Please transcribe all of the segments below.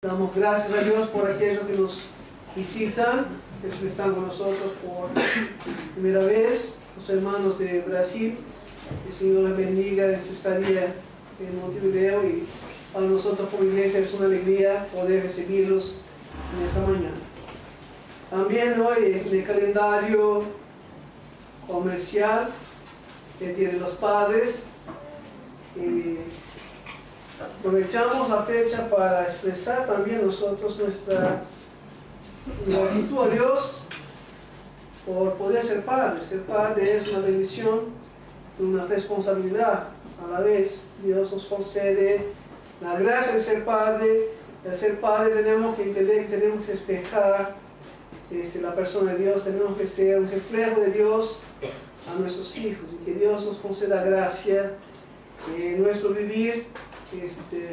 Damos gracias a Dios por aquellos que nos visitan, que están con nosotros por primera vez, los hermanos de Brasil. Que el Señor les bendiga en su estadía en Montevideo, y para nosotros como iglesia es una alegría poder recibirlos en esta mañana. También hoy en el calendario comercial que tienen los padres, aprovechamos la fecha para expresar también nosotros nuestra gratitud a Dios por poder ser padres. Ser padre es una bendición, una responsabilidad a la vez. Dios nos concede la gracia de ser padre. Al ser padre tenemos que entender que tenemos que espejar la persona de Dios, tenemos que ser un reflejo de Dios a nuestros hijos, y que Dios nos conceda gracia en nuestro vivir,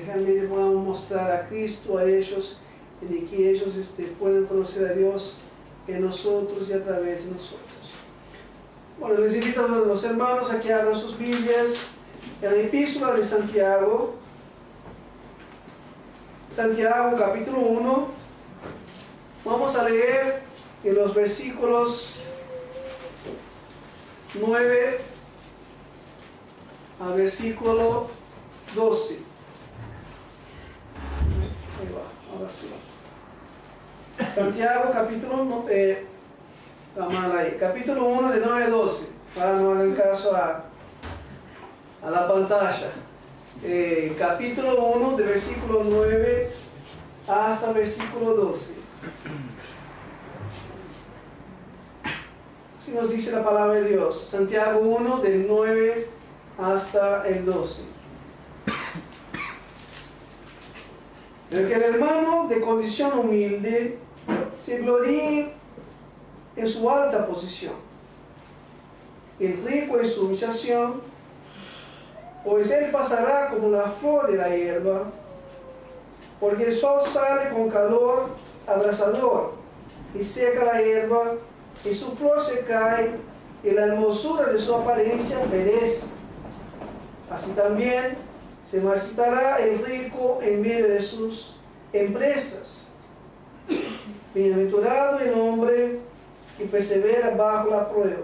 realmente podamos mostrar a Cristo a ellos, y que ellos puedan conocer a Dios en nosotros y a través de nosotros. Bueno, les invito a los hermanos a que abran sus Biblias en la epístola de Santiago, capítulo 1. Vamos a leer en los versículos 9 al versículo 12. Ahí va, ahora sí. Santiago capítulo, capítulo 1 de 9 a 12. Para no hagan caso a la pantalla. Capítulo 1 de versículo 9 hasta versículo 12. Así nos dice la palabra de Dios. Santiago 1 del 9 hasta el 12. Pero que el hermano de condición humilde se gloríe en su alta posición, el rico en su humillación, pues él pasará como la flor de la hierba, porque el sol sale con calor abrasador y seca la hierba, y su flor se cae, y la hermosura de su apariencia perece. Así también se marchitará el rico en medio de sus empresas. Bienaventurado el hombre que persevera bajo la prueba,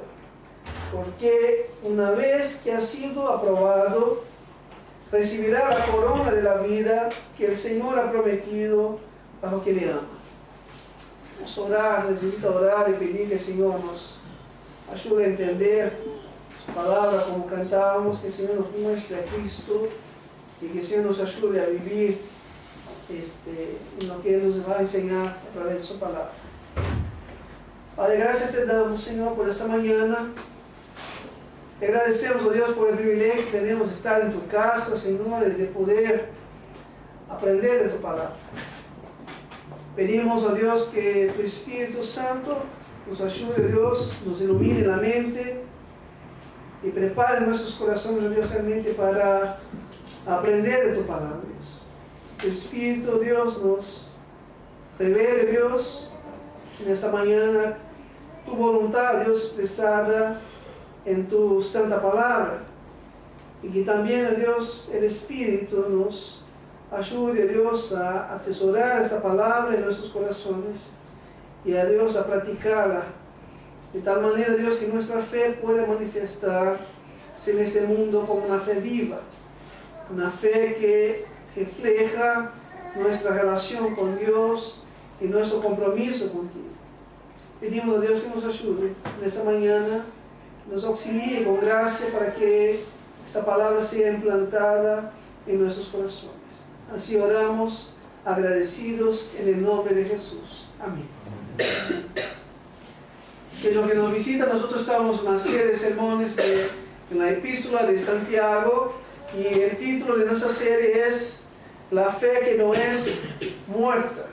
porque una vez que ha sido aprobado, recibirá la corona de la vida que el Señor ha prometido a los que le aman. Vamos a orar, les invito a orar y pedir que el Señor nos ayude a entender su palabra como cantábamos, que el Señor nos muestre a Cristo y que el Señor nos ayude a vivir en lo que Él nos va a enseñar a través de su palabra. Padre, gracias te damos, Señor, por esta mañana. Te agradecemos, oh Dios, por el privilegio que tenemos de estar en tu casa, Señor, y de poder aprender de tu palabra. Pedimos, oh Dios, que tu Espíritu Santo nos ayude, Dios, nos ilumine la mente y prepare nuestros corazones, oh Dios, realmente para aprender de tu palabra, Dios. Tu Espíritu, Dios, nos revele, Dios, en esta mañana tu voluntad, Dios, expresada en tu santa palabra, y que también, Dios, el Espíritu nos ayude, Dios, a atesorar esta palabra en nuestros corazones y a Dios a practicarla de tal manera, Dios, que nuestra fe pueda manifestarse en este mundo como una fe viva, una fe que refleja nuestra relación con Dios y nuestro compromiso contigo. Pedimos a Dios que nos ayude en esta mañana, nos auxilie con gracia para que esta palabra sea implantada en nuestros corazones. Así oramos, agradecidos en el nombre de Jesús. Amén. Que lo que nos visita, nosotros estamos en una serie de sermones en la epístola de Santiago, y el título de nuestra serie es La fe que no es muerta.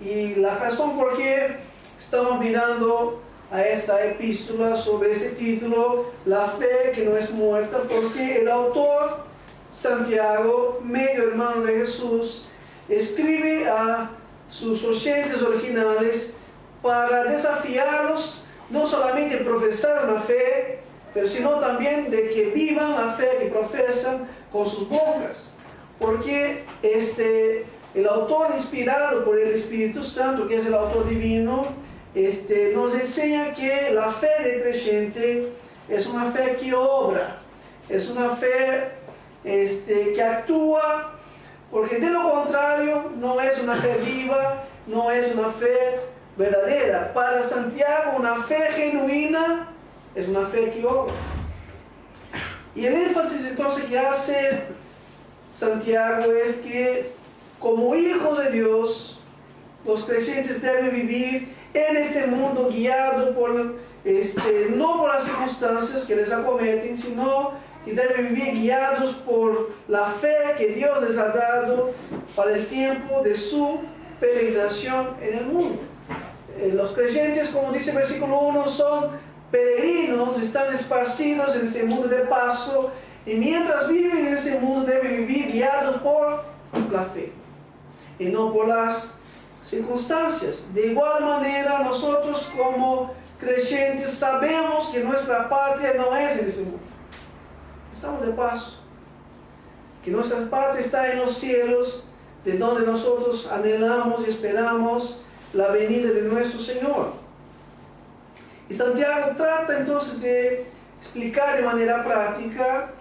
Y la razón por qué estamos mirando a esta epístola sobre este título, La fe que no es muerta, porque el autor, Santiago, medio hermano de Jesús, escribe a sus oyentes originales para desafiarlos no solamente a profesar una fe, pero sino también de que vivan la fe que profesan con sus bocas. Porque el autor inspirado por el Espíritu Santo, que es el autor divino, nos enseña que la fe del creyente es una fe que obra, es una fe que actúa, porque de lo contrario no es una fe viva, no es una fe verdadera. Para Santiago, una fe genuina es una fe que obra. Y el énfasis entonces que hace Santiago es que como hijos de Dios, los creyentes deben vivir en este mundo guiado por, no por las circunstancias que les acometen, sino que deben vivir guiados por la fe que Dios les ha dado para el tiempo de su peregrinación en el mundo. Los creyentes, como dice el versículo 1, son peregrinos, están esparcidos en este mundo de paso, y mientras viven en ese mundo deben vivir guiados por la fe y no por las circunstancias. De igual manera, nosotros como creyentes sabemos que nuestra patria no es en ese mundo. Estamos de paso. Que nuestra patria está en los cielos, de donde nosotros anhelamos y esperamos la venida de nuestro Señor. Y Santiago trata entonces de explicar de manera práctica,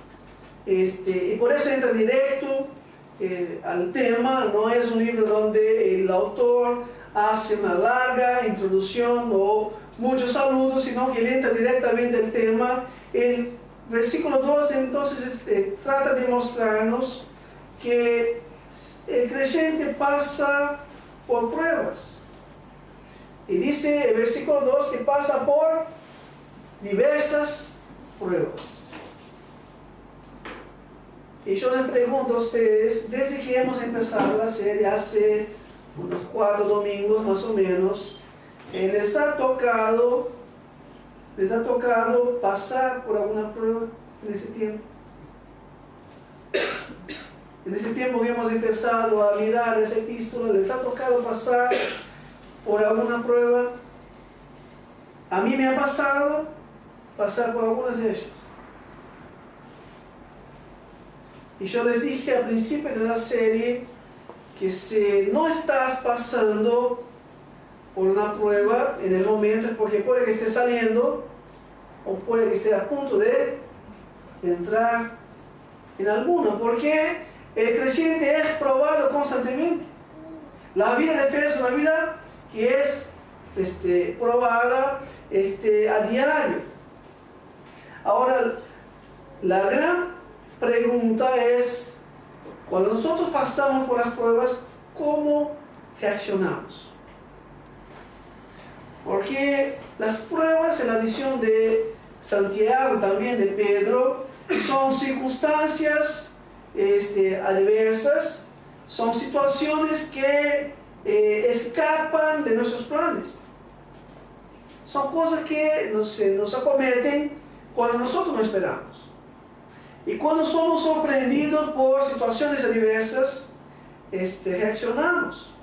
y por eso entra directo al tema. No es un libro donde el autor hace una larga introducción o muchos saludos, sino que él entra directamente al tema. El versículo 2 entonces trata de mostrarnos que el creyente pasa por pruebas. Y dice el versículo 2 que pasa por diversas pruebas. Y yo les pregunto a ustedes, desde que hemos empezado la serie hace unos 4 domingos más o menos, ¿les ha tocado pasar por alguna prueba en ese tiempo? En ese tiempo que hemos empezado a mirar esa epístola, ¿les ha tocado pasar por alguna prueba? A mí me ha pasado pasar por algunas de ellas. Y yo les dije al principio de la serie que si no estás pasando por una prueba en el momento es porque puede que esté saliendo o puede que esté a punto de entrar en alguna, porque el creyente es probado constantemente. La vida de fe es una vida que es probada a diario. Ahora, la gran pregunta es, cuando nosotros pasamos por las pruebas, ¿cómo reaccionamos? Porque las pruebas, en la visión de Santiago, también de Pedro, son circunstancias adversas, son situaciones que escapan de nuestros planes. Son cosas que nos acometen cuando nosotros no esperamos. Y cuando somos sorprendidos por situaciones adversas, reaccionamos.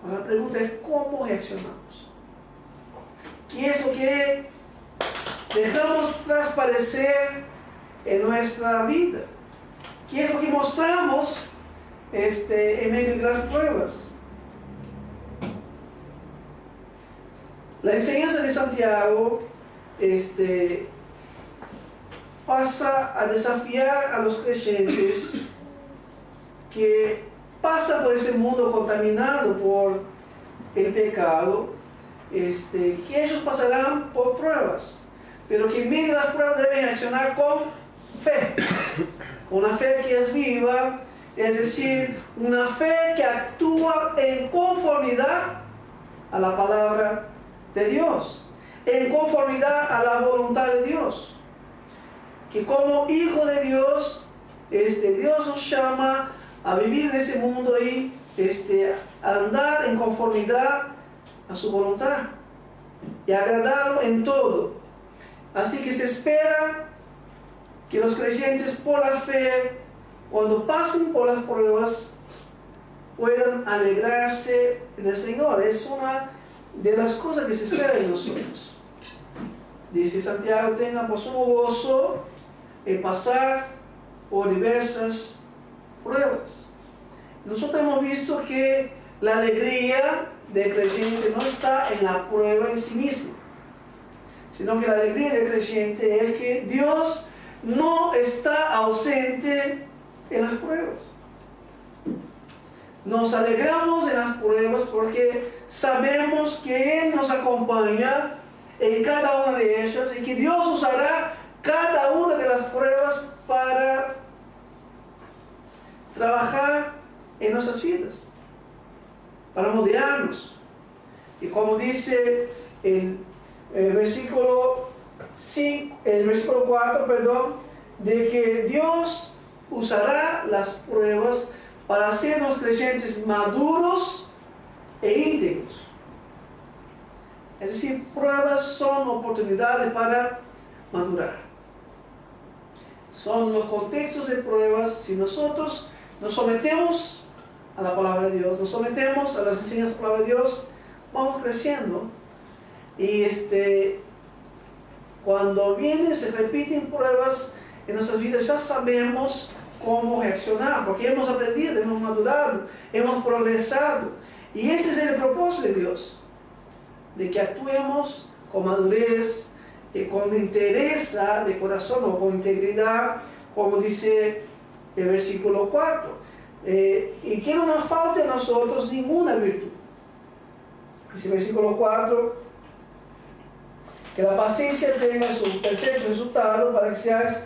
La pregunta es, ¿cómo reaccionamos? ¿Qué es lo que dejamos transparecer en nuestra vida? ¿Qué es lo que mostramos en medio de las pruebas? La enseñanza de Santiago pasa a desafiar a los creyentes que pasan por ese mundo contaminado por el pecado, que ellos pasarán por pruebas, pero que en medio de las pruebas deben accionar con fe, con una fe que es viva, es decir, una fe que actúa en conformidad a la palabra de Dios, en conformidad a la voluntad de Dios. Que como hijo de Dios, Dios nos llama a vivir en ese mundo y a andar en conformidad a su voluntad y agradarlo en todo. Así que se espera que los creyentes por la fe, cuando pasen por las pruebas, puedan alegrarse en el Señor. Es una de las cosas que se espera de nosotros. Dice Santiago, tengan por sumo gozo en pasar por diversas pruebas. nosotros hemos visto que la alegría del creyente no está en la prueba en sí misma, sino que la alegría del creyente es que Dios no está ausente en las pruebas. Nos alegramos en las pruebas porque sabemos que Él nos acompaña en cada una de ellas y que Dios usará cada una de las pruebas para trabajar en nuestras vidas, para moldearnos. Y como dice el versículo 4, de que Dios usará las pruebas para hacernos creyentes maduros e íntegros. Es decir, pruebas son oportunidades para madurar. Son los contextos de pruebas. Si nosotros nos sometemos a la palabra de Dios, nos sometemos a las enseñanzas de la palabra de Dios, vamos creciendo. Y cuando se repiten pruebas en nuestras vidas, ya sabemos cómo reaccionar, porque hemos aprendido, hemos madurado, hemos progresado. Y este es el propósito de Dios, de que actuemos con madurez, con interés de corazón o con integridad, como dice el versículo 4. Y que no nos falte a nosotros ninguna virtud. Dice el versículo 4, que la paciencia tenga su perfecto resultado para que seáis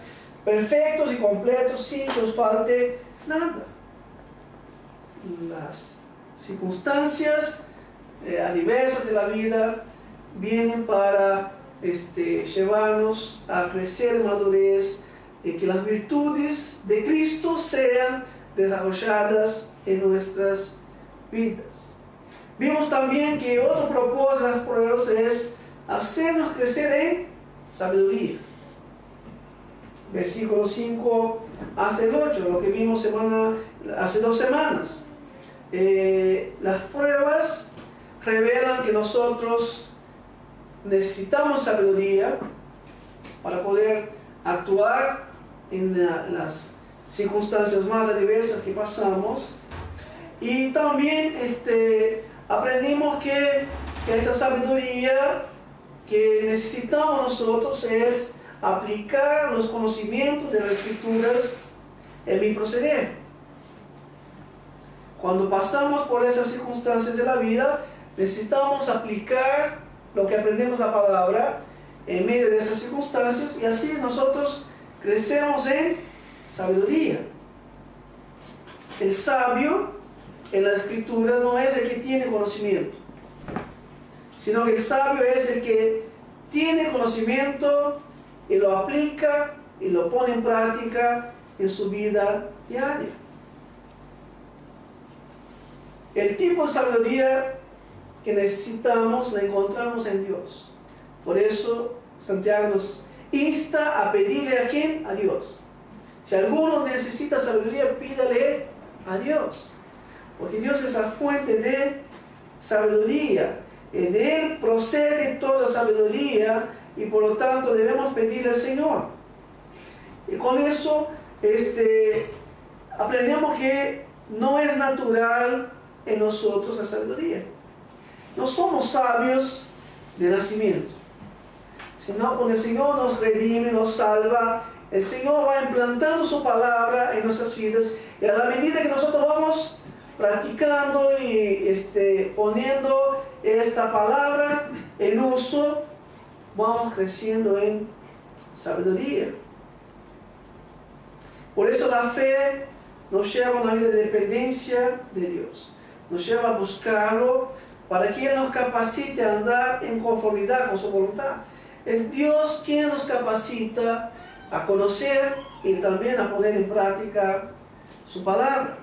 perfectos y completos sin que os falte nada. Las circunstancias adversas de la vida vienen para llevarnos a crecer en madurez, que las virtudes de Cristo sean desarrolladas en nuestras vidas. Vimos también que otro propósito de las pruebas es hacernos crecer en sabiduría. Versículo 5 hasta el 8, lo que vimos hace 2 semanas. Las pruebas revelan que nosotros necesitamos sabiduría para poder actuar en las circunstancias más adversas que pasamos. Y también aprendimos que esa sabiduría que necesitamos nosotros es aplicar los conocimientos de las Escrituras en mi proceder. Cuando pasamos por esas circunstancias de la vida, necesitamos aplicar lo que aprendemos la palabra en medio de esas circunstancias, y así nosotros crecemos en sabiduría. El sabio en la Escritura no es el que tiene conocimiento, sino que el sabio es el que tiene conocimiento y lo aplica y lo pone en práctica en su vida diaria. El tipo de sabiduría que necesitamos la encontramos en Dios. Por eso Santiago nos insta a pedirle ¿a quién? A Dios. Si alguno necesita sabiduría, pídale a Dios, porque Dios es la fuente de sabiduría. De Él procede toda sabiduría y por lo tanto debemos pedirle al Señor. Y con eso aprendemos que no es natural en nosotros la sabiduría. No somos sabios de nacimiento, sino cuando el Señor nos redime, nos salva, el Señor va implantando su palabra en nuestras vidas, y a la medida que nosotros vamos practicando y poniendo esta palabra en uso, vamos creciendo en sabiduría. Por eso la fe nos lleva a una vida de dependencia de Dios, nos lleva a buscarlo para que Él nos capacite a andar en conformidad con su voluntad. Es Dios quien nos capacita a conocer y también a poner en práctica su palabra.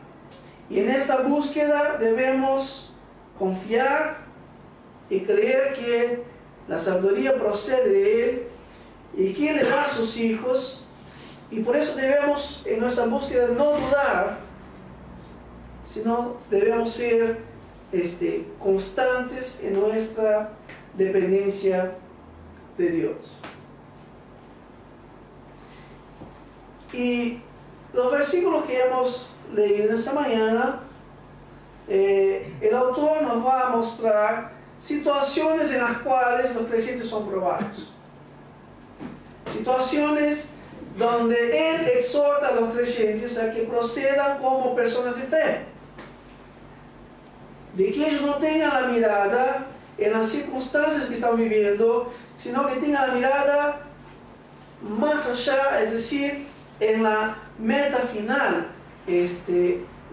Y en esta búsqueda debemos confiar y creer que la sabiduría procede de Él y que Él le da a sus hijos. Y por eso debemos en nuestra búsqueda no dudar, sino debemos ser constantes en nuestra dependencia de Dios. Y los versículos que hemos leído esta mañana el autor nos va a mostrar situaciones en las cuales los creyentes son probados. Situaciones donde él exhorta a los creyentes a que procedan como personas de fe. De que ellos no tengan la mirada en las circunstancias que están viviendo, sino que tengan la mirada más allá, es decir, en la meta final,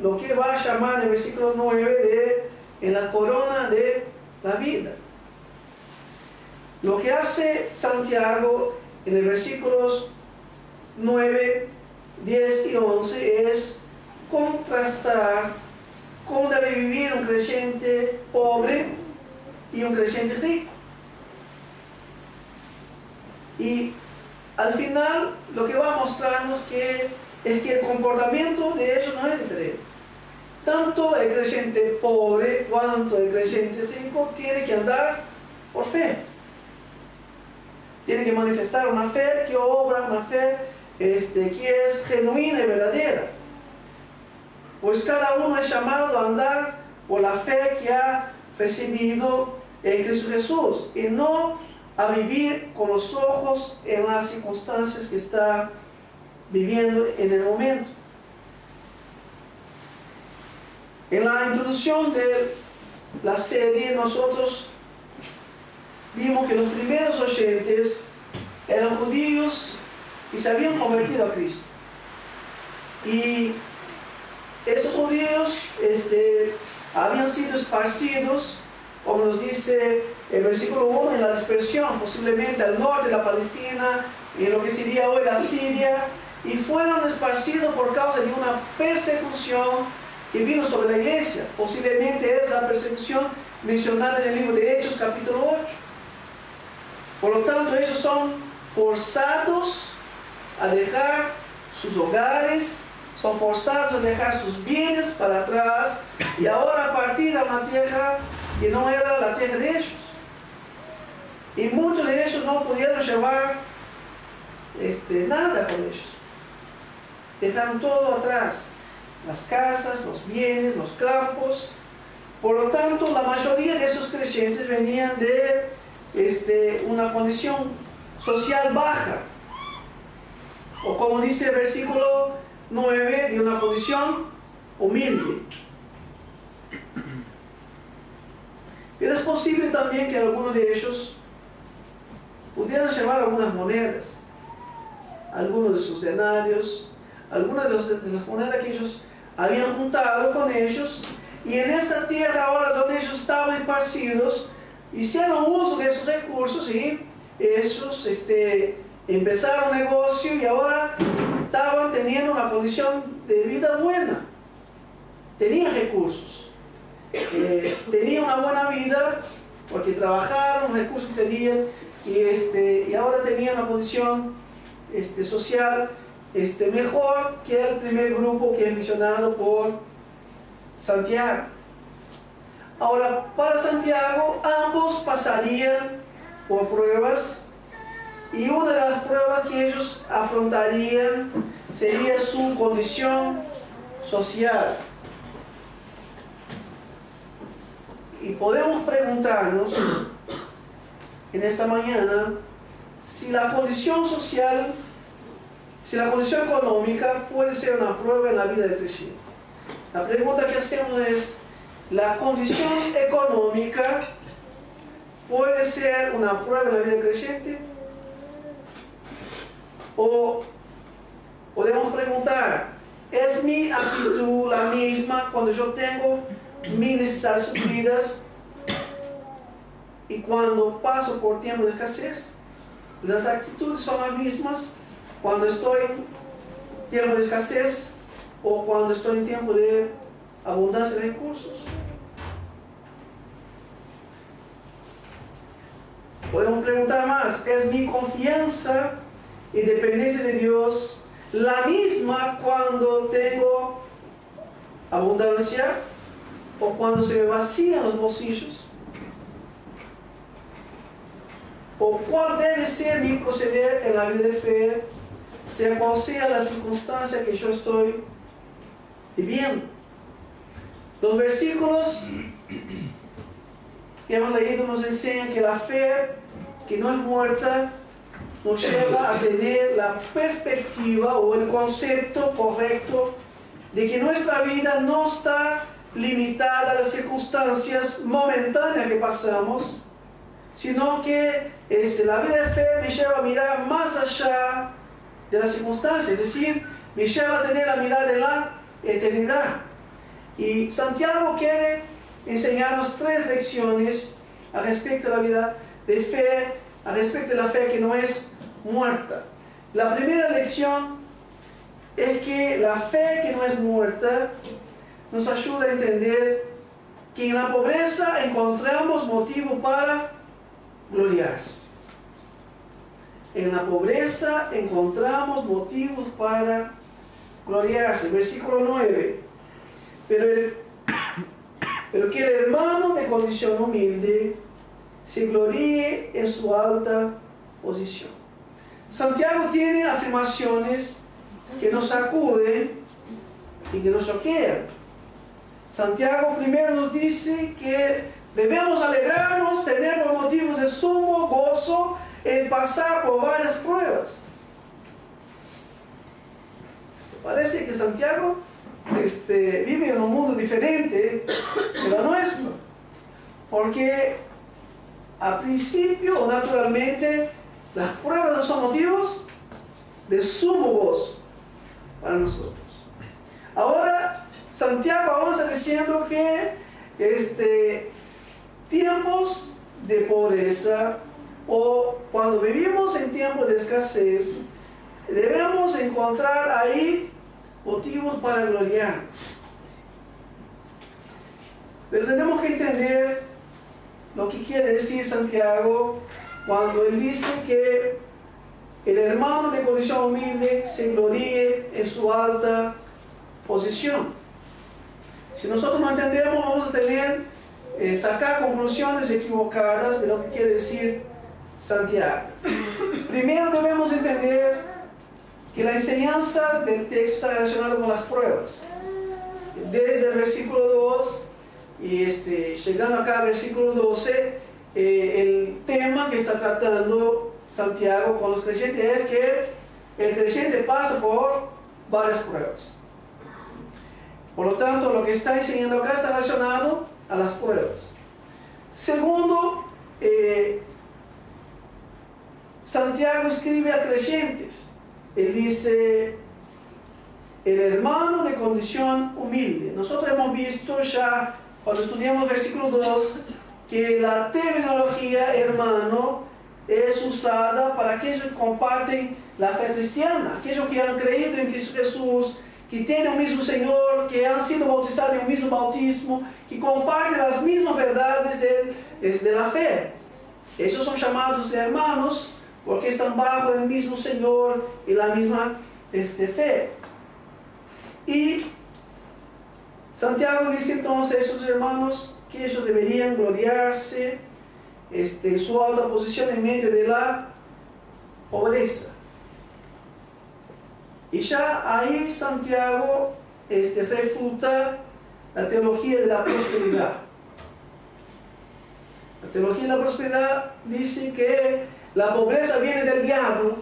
lo que va a llamar en el versículo 9 en la corona de la vida. Lo que hace Santiago en los versículos 9, 10 y 11 es contrastar cómo debe vivir un creyente pobre y un creyente rico. Y al final lo que va a mostrarnos es que el comportamiento de ellos no es diferente. Tanto el creyente pobre cuanto el creyente rico tiene que andar por fe. Tiene que manifestar una fe que obra, una fe que es genuina y verdadera. Pues cada uno es llamado a andar por la fe que ha recibido en Cristo Jesús y no a vivir con los ojos en las circunstancias que está viviendo en el momento. En la introducción de la serie nosotros vimos que los primeros oyentes eran judíos y se habían convertido a Cristo. Y esos judíos habían sido esparcidos, como nos dice el versículo 1, en la dispersión, posiblemente al norte de la Palestina, y en lo que sería hoy la Siria, y fueron esparcidos por causa de una persecución que vino sobre la iglesia. Posiblemente es la persecución mencionada en el libro de Hechos, capítulo 8. Por lo tanto, ellos son forzados a dejar sus hogares, son forzados a dejar sus bienes para atrás y ahora a partir de una tierra que no era la tierra de ellos. Y muchos de ellos no pudieron llevar nada con ellos. Dejaron todo atrás, las casas, los bienes, los campos. Por lo tanto, la mayoría de esos creyentes venían de una condición social baja, o como dice el versículo 9, de una condición humilde. Pero es posible también que algunos de ellos pudieran llevar algunas monedas, algunos de sus denarios, algunas de las monedas que ellos habían juntado con ellos, y en esta tierra ahora donde ellos estaban esparcidos, hicieron uso de esos recursos y ellos empezaron un negocio y ahora estaban teniendo una condición de vida buena. Tenían recursos, tenían una buena vida porque trabajaron, los recursos que tenían y ahora tenían una condición social mejor que el primer grupo que es mencionado por Santiago. Ahora, para Santiago, ambos pasarían por pruebas y una de las pruebas que ellos afrontarían sería su condición social. Y podemos preguntarnos en esta mañana si la condición social, si la condición económica puede ser una prueba en la vida del creyente. La pregunta que hacemos es: ¿la condición económica puede ser una prueba en la vida del creyente? O podemos preguntar: ¿es mi actitud la misma cuando yo tengo mis necesidades suplidas y cuando paso por tiempos de escasez? ¿Las actitudes son las mismas cuando estoy en tiempo de escasez o cuando estoy en tiempo de abundancia de recursos? Podemos preguntar más: ¿es mi confianza y dependencia de Dios la misma cuando tengo abundancia o cuando se me vacían los bolsillos? ¿O cuál debe ser mi proceder en la vida de fe, sea cual sea la circunstancia que yo estoy viviendo? Los versículos que hemos leído nos enseñan que la fe que no es muerta nos lleva a tener la perspectiva o el concepto correcto de que nuestra vida no está limitada a las circunstancias momentáneas que pasamos, sino que la vida de fe me lleva a mirar más allá de las circunstancias, es decir, me lleva a tener la mirada de la eternidad. Y Santiago quiere enseñarnos 3 lecciones al respecto de la vida de fe, al respecto de la fe que no es muerta. La primera lección es que la fe que no es muerta nos ayuda a entender que en la pobreza encontramos motivo para gloriarse. En la pobreza encontramos motivos para gloriarse. Versículo 9. Pero que el hermano de condición humilde se gloríe en su alta posición. Santiago tiene afirmaciones que nos sacuden y que nos choquean. Santiago primero nos dice que debemos alegrarnos, tener los motivos de sumo gozo en pasar por varias pruebas. Parece que Santiago vive en un mundo diferente de lo nuestro, porque a principio, naturalmente, las pruebas no son motivos de sumo gozo para nosotros. Ahora, Santiago avanza diciendo que tiempos de pobreza o cuando vivimos en tiempos de escasez, debemos encontrar ahí motivos para gloriarnos. Pero tenemos que entender lo que quiere decir Santiago cuando él dice que el hermano de condición humilde se gloríe en su alta posición. Si nosotros no entendemos, vamos a sacar conclusiones equivocadas de lo que quiere decir Santiago. Primero debemos entender que la enseñanza del texto está relacionada con las pruebas. Desde el versículo 2 y llegando acá al versículo 12, el tema que está tratando Santiago con los creyentes es que el creyente pasa por varias pruebas. Por lo tanto, lo que está enseñando acá está relacionado a las pruebas. Segundo, Santiago escribe a creyentes. Él dice, el hermano de condición humilde. Nosotros hemos visto ya, cuando estudiamos el versículo 2, que la terminología hermano es usada para aquellos que comparten la fe cristiana, aquellos que han creído en Cristo Jesús, que tienen un mismo Señor, que han sido bautizados en un mismo bautismo, que comparten las mismas verdades de la fe. Esos son llamados de hermanos porque están bajo el mismo Señor y la misma fe. Y Santiago dice entonces a esos hermanos que ellos deberían gloriarse en su alta posición en medio de la pobreza. Y ya ahí Santiago refuta la teología de la prosperidad. La teología de la prosperidad dice que la pobreza viene del diablo,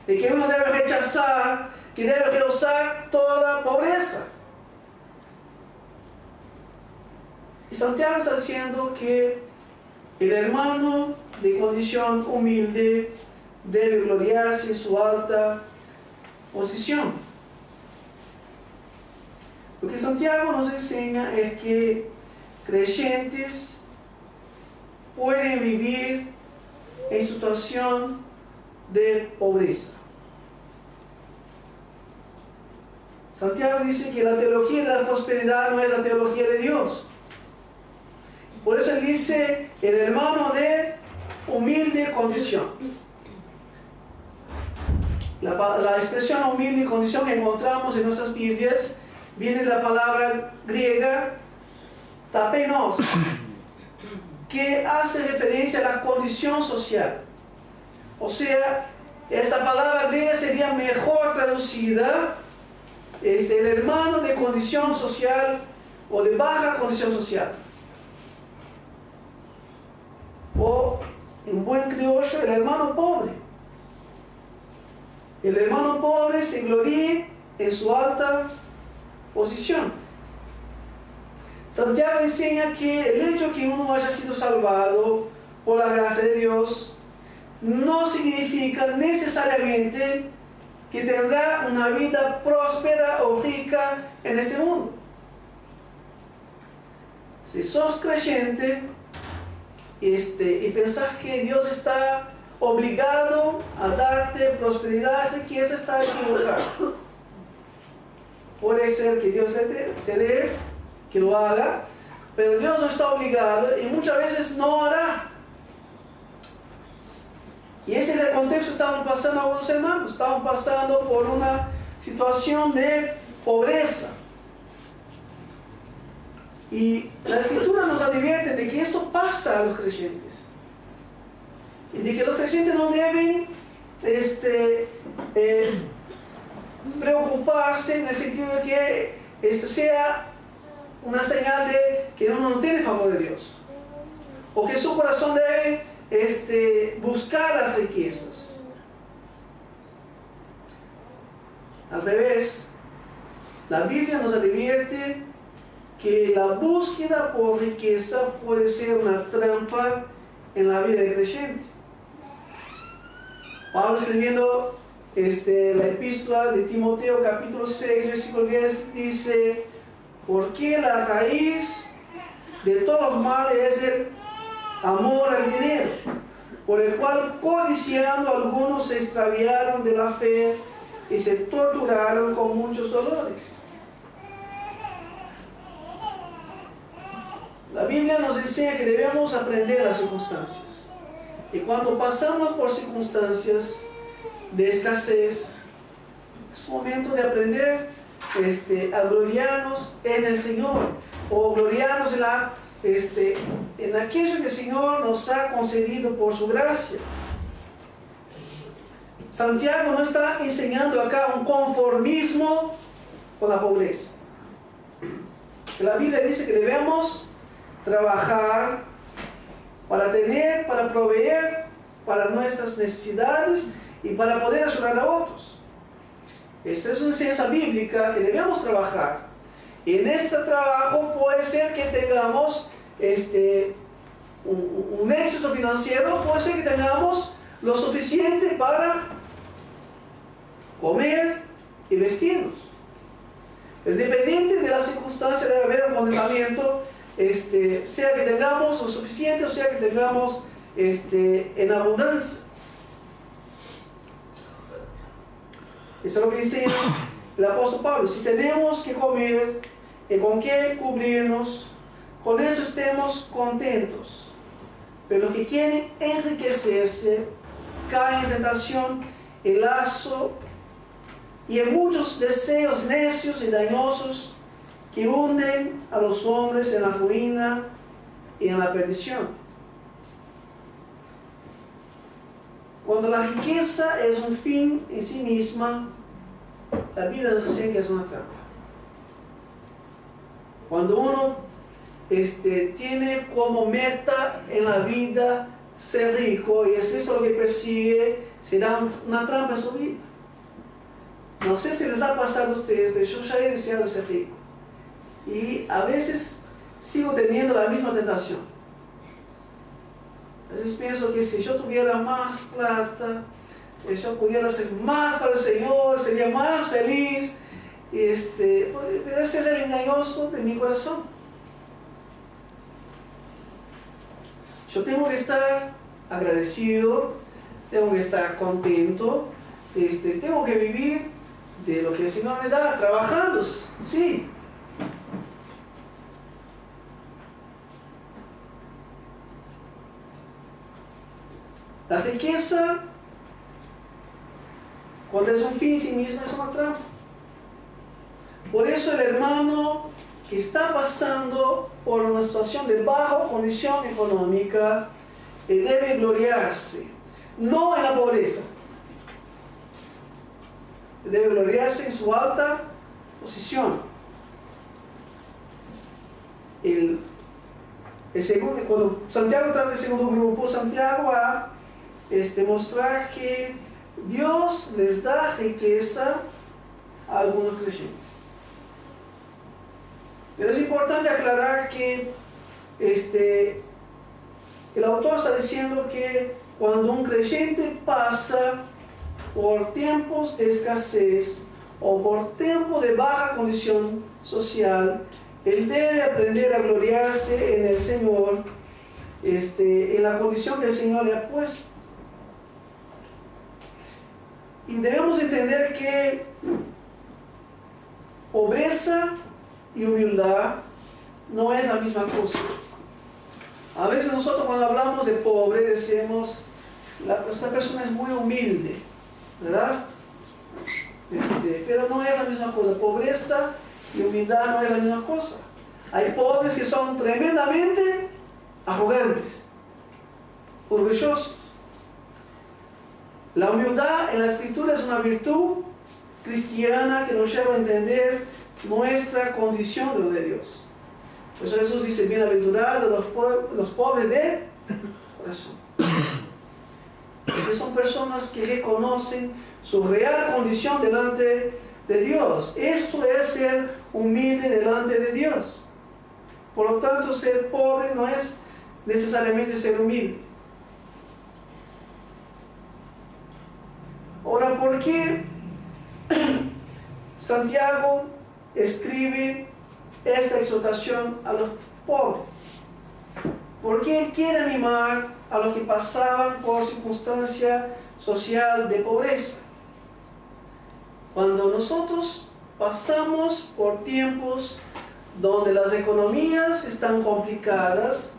y que uno debe rechazar, que debe rehusar toda pobreza. Y Santiago está diciendo que el hermano de condición humilde debe gloriarse en su alta posición. Lo que Santiago nos enseña es que creyentes pueden vivir en situación de pobreza. Santiago dice que la teología de la prosperidad no es la teología de Dios. Por eso él dice el hermano de humilde condición. La expresión humilde condición que encontramos en nuestras Biblias viene de la palabra griega tapenos, que hace referencia a la condición social. O sea, esta palabra griega sería mejor traducida, el hermano de condición social o de baja condición social. O, en buen criollo, el hermano pobre. El hermano pobre se gloríe en su alta posición. Santiago enseña que el hecho de que uno haya sido salvado por la gracia de Dios no significa necesariamente que tendrá una vida próspera o rica en este mundo. Si sos creyente y pensás que Dios está obligado a darte prosperidad, riqueza, está equivocado. Puede ser que Dios te dé, que lo haga, pero Dios no está obligado y muchas veces no hará. Y ese es el contexto que estaban pasando algunos hermanos. Estaban pasando por una situación de pobreza. Y la Escritura nos advierte de que esto pasa a los creyentes. Y de que los creyentes no deben preocuparse en el sentido de que esto sea una señal de que uno no tiene favor de Dios. O que su corazón debe buscar las riquezas. Al revés, la Biblia nos advierte que la búsqueda por riqueza puede ser una trampa en la vida del creyente. Pablo, escribiendo la epístola de Timoteo capítulo 6 versículo 10, dice: porque la raíz de todos los males es el amor al dinero, por el cual codiciando algunos se extraviaron de la fe y se torturaron con muchos dolores. La Biblia nos enseña que debemos aprender las circunstancias. Y cuando pasamos por circunstancias de escasez, es momento de aprender a gloriarnos en el Señor, o gloriarnos en aquello que el Señor nos ha concedido por su gracia. Santiago no está enseñando acá un conformismo con la pobreza. La Biblia dice que debemos trabajar para tener, para proveer para nuestras necesidades y para poder ayudar a otros. Esta es una enseñanza bíblica que debemos trabajar. Y en este trabajo puede ser que tengamos un éxito financiero, puede ser que tengamos lo suficiente para comer y vestirnos. Pero independiente de las circunstancias debe haber un contentamiento, sea que tengamos lo suficiente o sea que tengamos en abundancia. Eso es lo que dice el apóstol Pablo: si tenemos que comer y con qué cubrirnos, con eso estemos contentos. Pero los que quieren enriquecerse caen en tentación, en lazo y en muchos deseos necios y dañosos que hunden a los hombres en la ruina y en la perdición. Cuando la riqueza es un fin en sí misma, la Biblia nos enseña que es una trampa. Cuando uno tiene como meta en la vida ser rico y es eso lo que persigue, será una trampa en su vida. No sé si les ha pasado a ustedes, pero yo ya he deseado ser rico. Y a veces sigo teniendo la misma tentación. A veces pienso que si yo tuviera más plata, yo pudiera hacer más para el Señor, sería más feliz. Pero ese es el engañoso de mi corazón. Yo tengo que estar agradecido, tengo que estar contento, tengo que vivir de lo que el Señor me da, trabajando, sí. La riqueza, cuando es un fin en sí misma, es una trampa. Por eso el hermano que está pasando por una situación de baja condición económica debe gloriarse, no en la pobreza. Debe gloriarse en su alta posición. cuando Santiago trata del segundo grupo, Santiago va a mostrar que Dios les da riqueza a algunos creyentes. Pero es importante aclarar que el autor está diciendo que cuando un creyente pasa por tiempos de escasez o por tiempos de baja condición social, él debe aprender a gloriarse en el Señor, en la condición que el Señor le ha puesto. Y debemos entender que pobreza y humildad no es la misma cosa. A veces nosotros cuando hablamos de pobre decimos, esta persona es muy humilde, ¿verdad? Pero no es la misma cosa. Pobreza y humildad no es la misma cosa. Hay pobres que son tremendamente arrogantes, orgullosos. La humildad en la Escritura es una virtud cristiana que nos lleva a entender nuestra condición de lo de Dios. Por eso Jesús dice, bienaventurados los pobres de corazón. Porque son personas que reconocen su real condición delante de Dios. Esto es ser humilde delante de Dios. Por lo tanto, ser pobre no es necesariamente ser humilde. Ahora, ¿por qué Santiago escribe esta exhortación a los pobres? Porque él quiere animar a los que pasaban por circunstancia social de pobreza. Cuando nosotros pasamos por tiempos donde las economías están complicadas,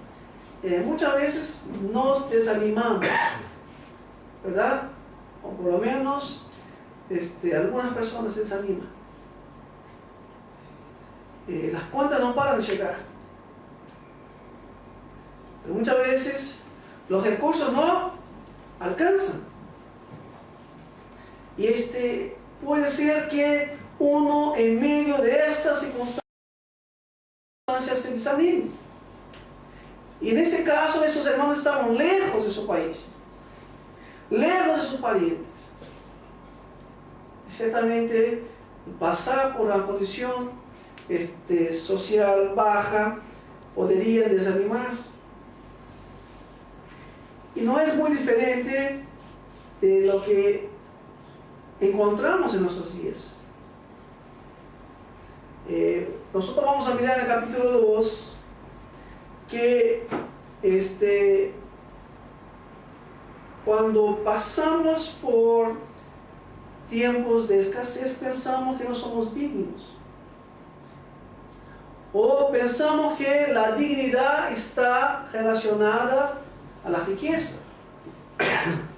muchas veces nos desanimamos, ¿verdad? O por lo menos algunas personas se desaniman. Las cuentas no paran de llegar. Pero muchas veces los recursos no alcanzan. Y puede ser que uno en medio de estas circunstancias se desanime. Y en ese caso esos hermanos estaban lejos de su país, lejos de sus parientes. Y ciertamente pasar por una condición social baja podría desanimarse. Y no es muy diferente de lo que encontramos en nuestros días. Nosotros vamos a mirar en el capítulo 2 que cuando pasamos por tiempos de escasez pensamos que no somos dignos, o pensamos que la dignidad está relacionada a la riqueza.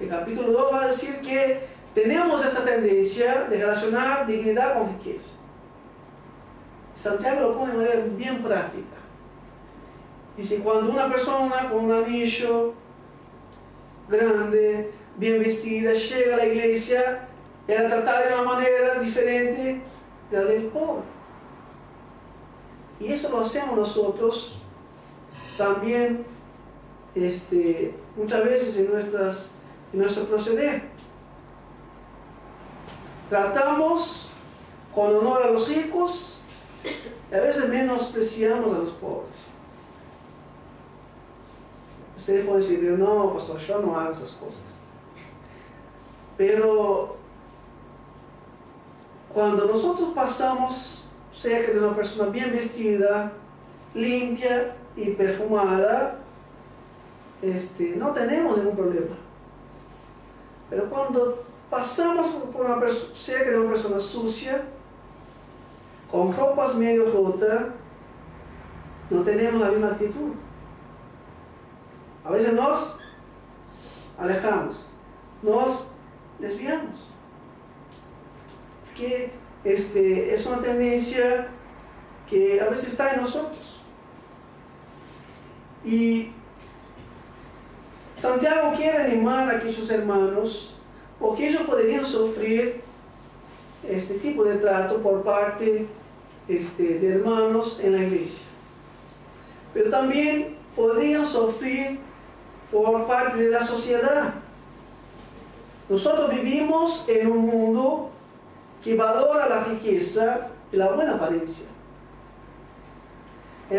El capítulo 2 va a decir que tenemos esa tendencia de relacionar dignidad con riqueza. Santiago lo pone de manera bien práctica. Dice, cuando una persona con un anillo grande, bien vestida, llega a la iglesia, era tratada de una manera diferente de la del pobre. Y eso lo hacemos nosotros también muchas veces en nuestro proceder. Tratamos con honor a los ricos y a veces menospreciamos a los pobres. Ustedes pueden decir, no, pastor, yo no hago esas cosas. Pero cuando nosotros pasamos cerca de una persona bien vestida, limpia y perfumada, no tenemos ningún problema. Pero cuando pasamos por cerca de una persona sucia, con ropas medio rotas, no tenemos la misma actitud. A veces nos alejamos, nos desviamos. Que es una tendencia que a veces está en nosotros. Y Santiago quiere animar a aquellos hermanos, porque ellos podrían sufrir este tipo de trato por parte de hermanos en la iglesia. pero también podrían sufrir por parte de la sociedad. Nosotros vivimos en un mundo que valora la riqueza y la buena apariencia.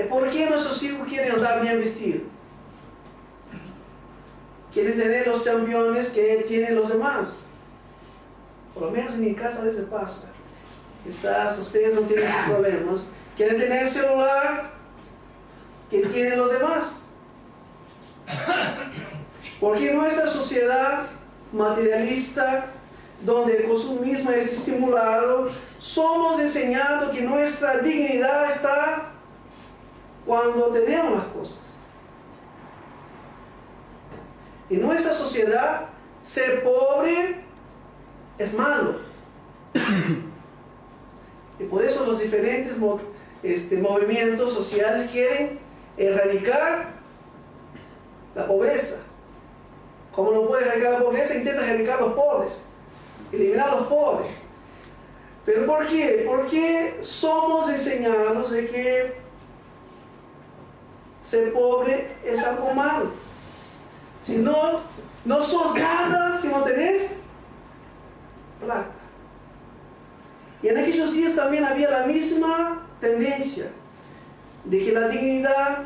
¿Por qué nuestros hijos quieren andar bien vestidos? Quieren tener los championes que tienen los demás. Por lo menos en mi casa a veces pasa. Quizás ustedes no tienen esos problemas. Quieren tener el celular que tienen los demás. Porque en nuestra sociedad materialista, donde el consumismo es estimulado, somos enseñados que nuestra dignidad está cuando tenemos las cosas. En nuestra sociedad, ser pobre es malo. Y por eso los diferentes movimientos sociales quieren erradicar la pobreza. Como no puede erradicar la pobreza, intenta erradicar a los pobres, eliminar a los pobres. ¿Pero por qué? Porque somos enseñados de que ser pobre es algo malo. Si no sos nada si no tenés plata. Y en aquellos días también había la misma tendencia de que la dignidad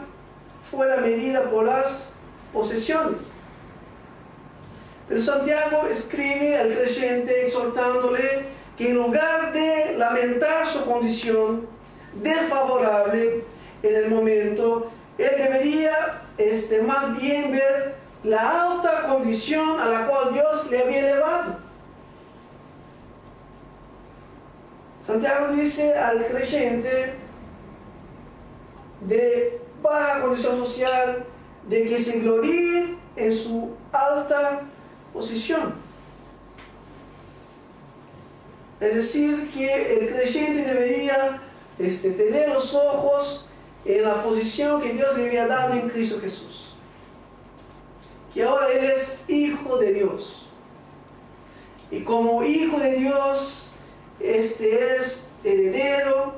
fuera medida por las posesiones. Pero Santiago escribe al creyente exhortándole que en lugar de lamentar su condición desfavorable en el momento, él debería más bien ver la alta condición a la cual Dios le había elevado. Santiago dice al creyente de baja condición social de que se gloríe en su alta posición. Es decir, que el creyente debería tener los ojos en la posición que Dios le había dado en Cristo Jesús. Que ahora Él es hijo de Dios. Y como hijo de Dios, es heredero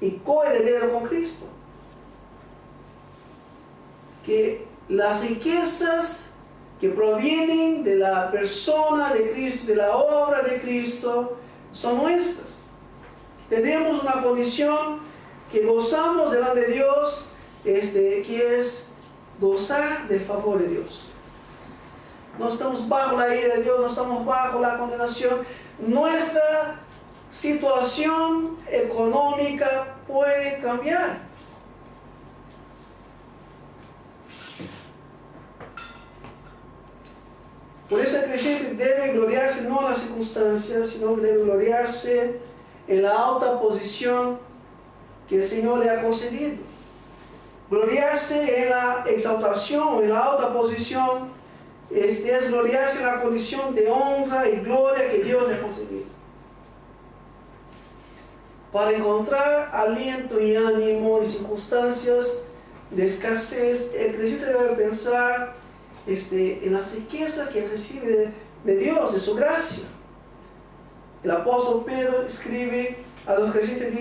y coheredero con Cristo. Que las riquezas que provienen de la persona de Cristo, de la obra de Cristo, son nuestras. Tenemos una condición que gozamos delante de Dios, que es gozar del favor de Dios. No estamos bajo la ira de Dios, no estamos bajo la condenación. Nuestra situación económica puede cambiar. Por eso el creyente debe gloriarse no en las circunstancias, sino que debe gloriarse en la alta posición que el Señor le ha concedido. Gloriarse en la exaltación, en la alta posición, es gloriarse en la condición de honra y gloria que Dios le ha concedido. Para encontrar aliento y ánimo en circunstancias de escasez, el creyente debe pensar en la riqueza que recibe de Dios, de su gracia. El apóstol Pedro escribe a los creyentes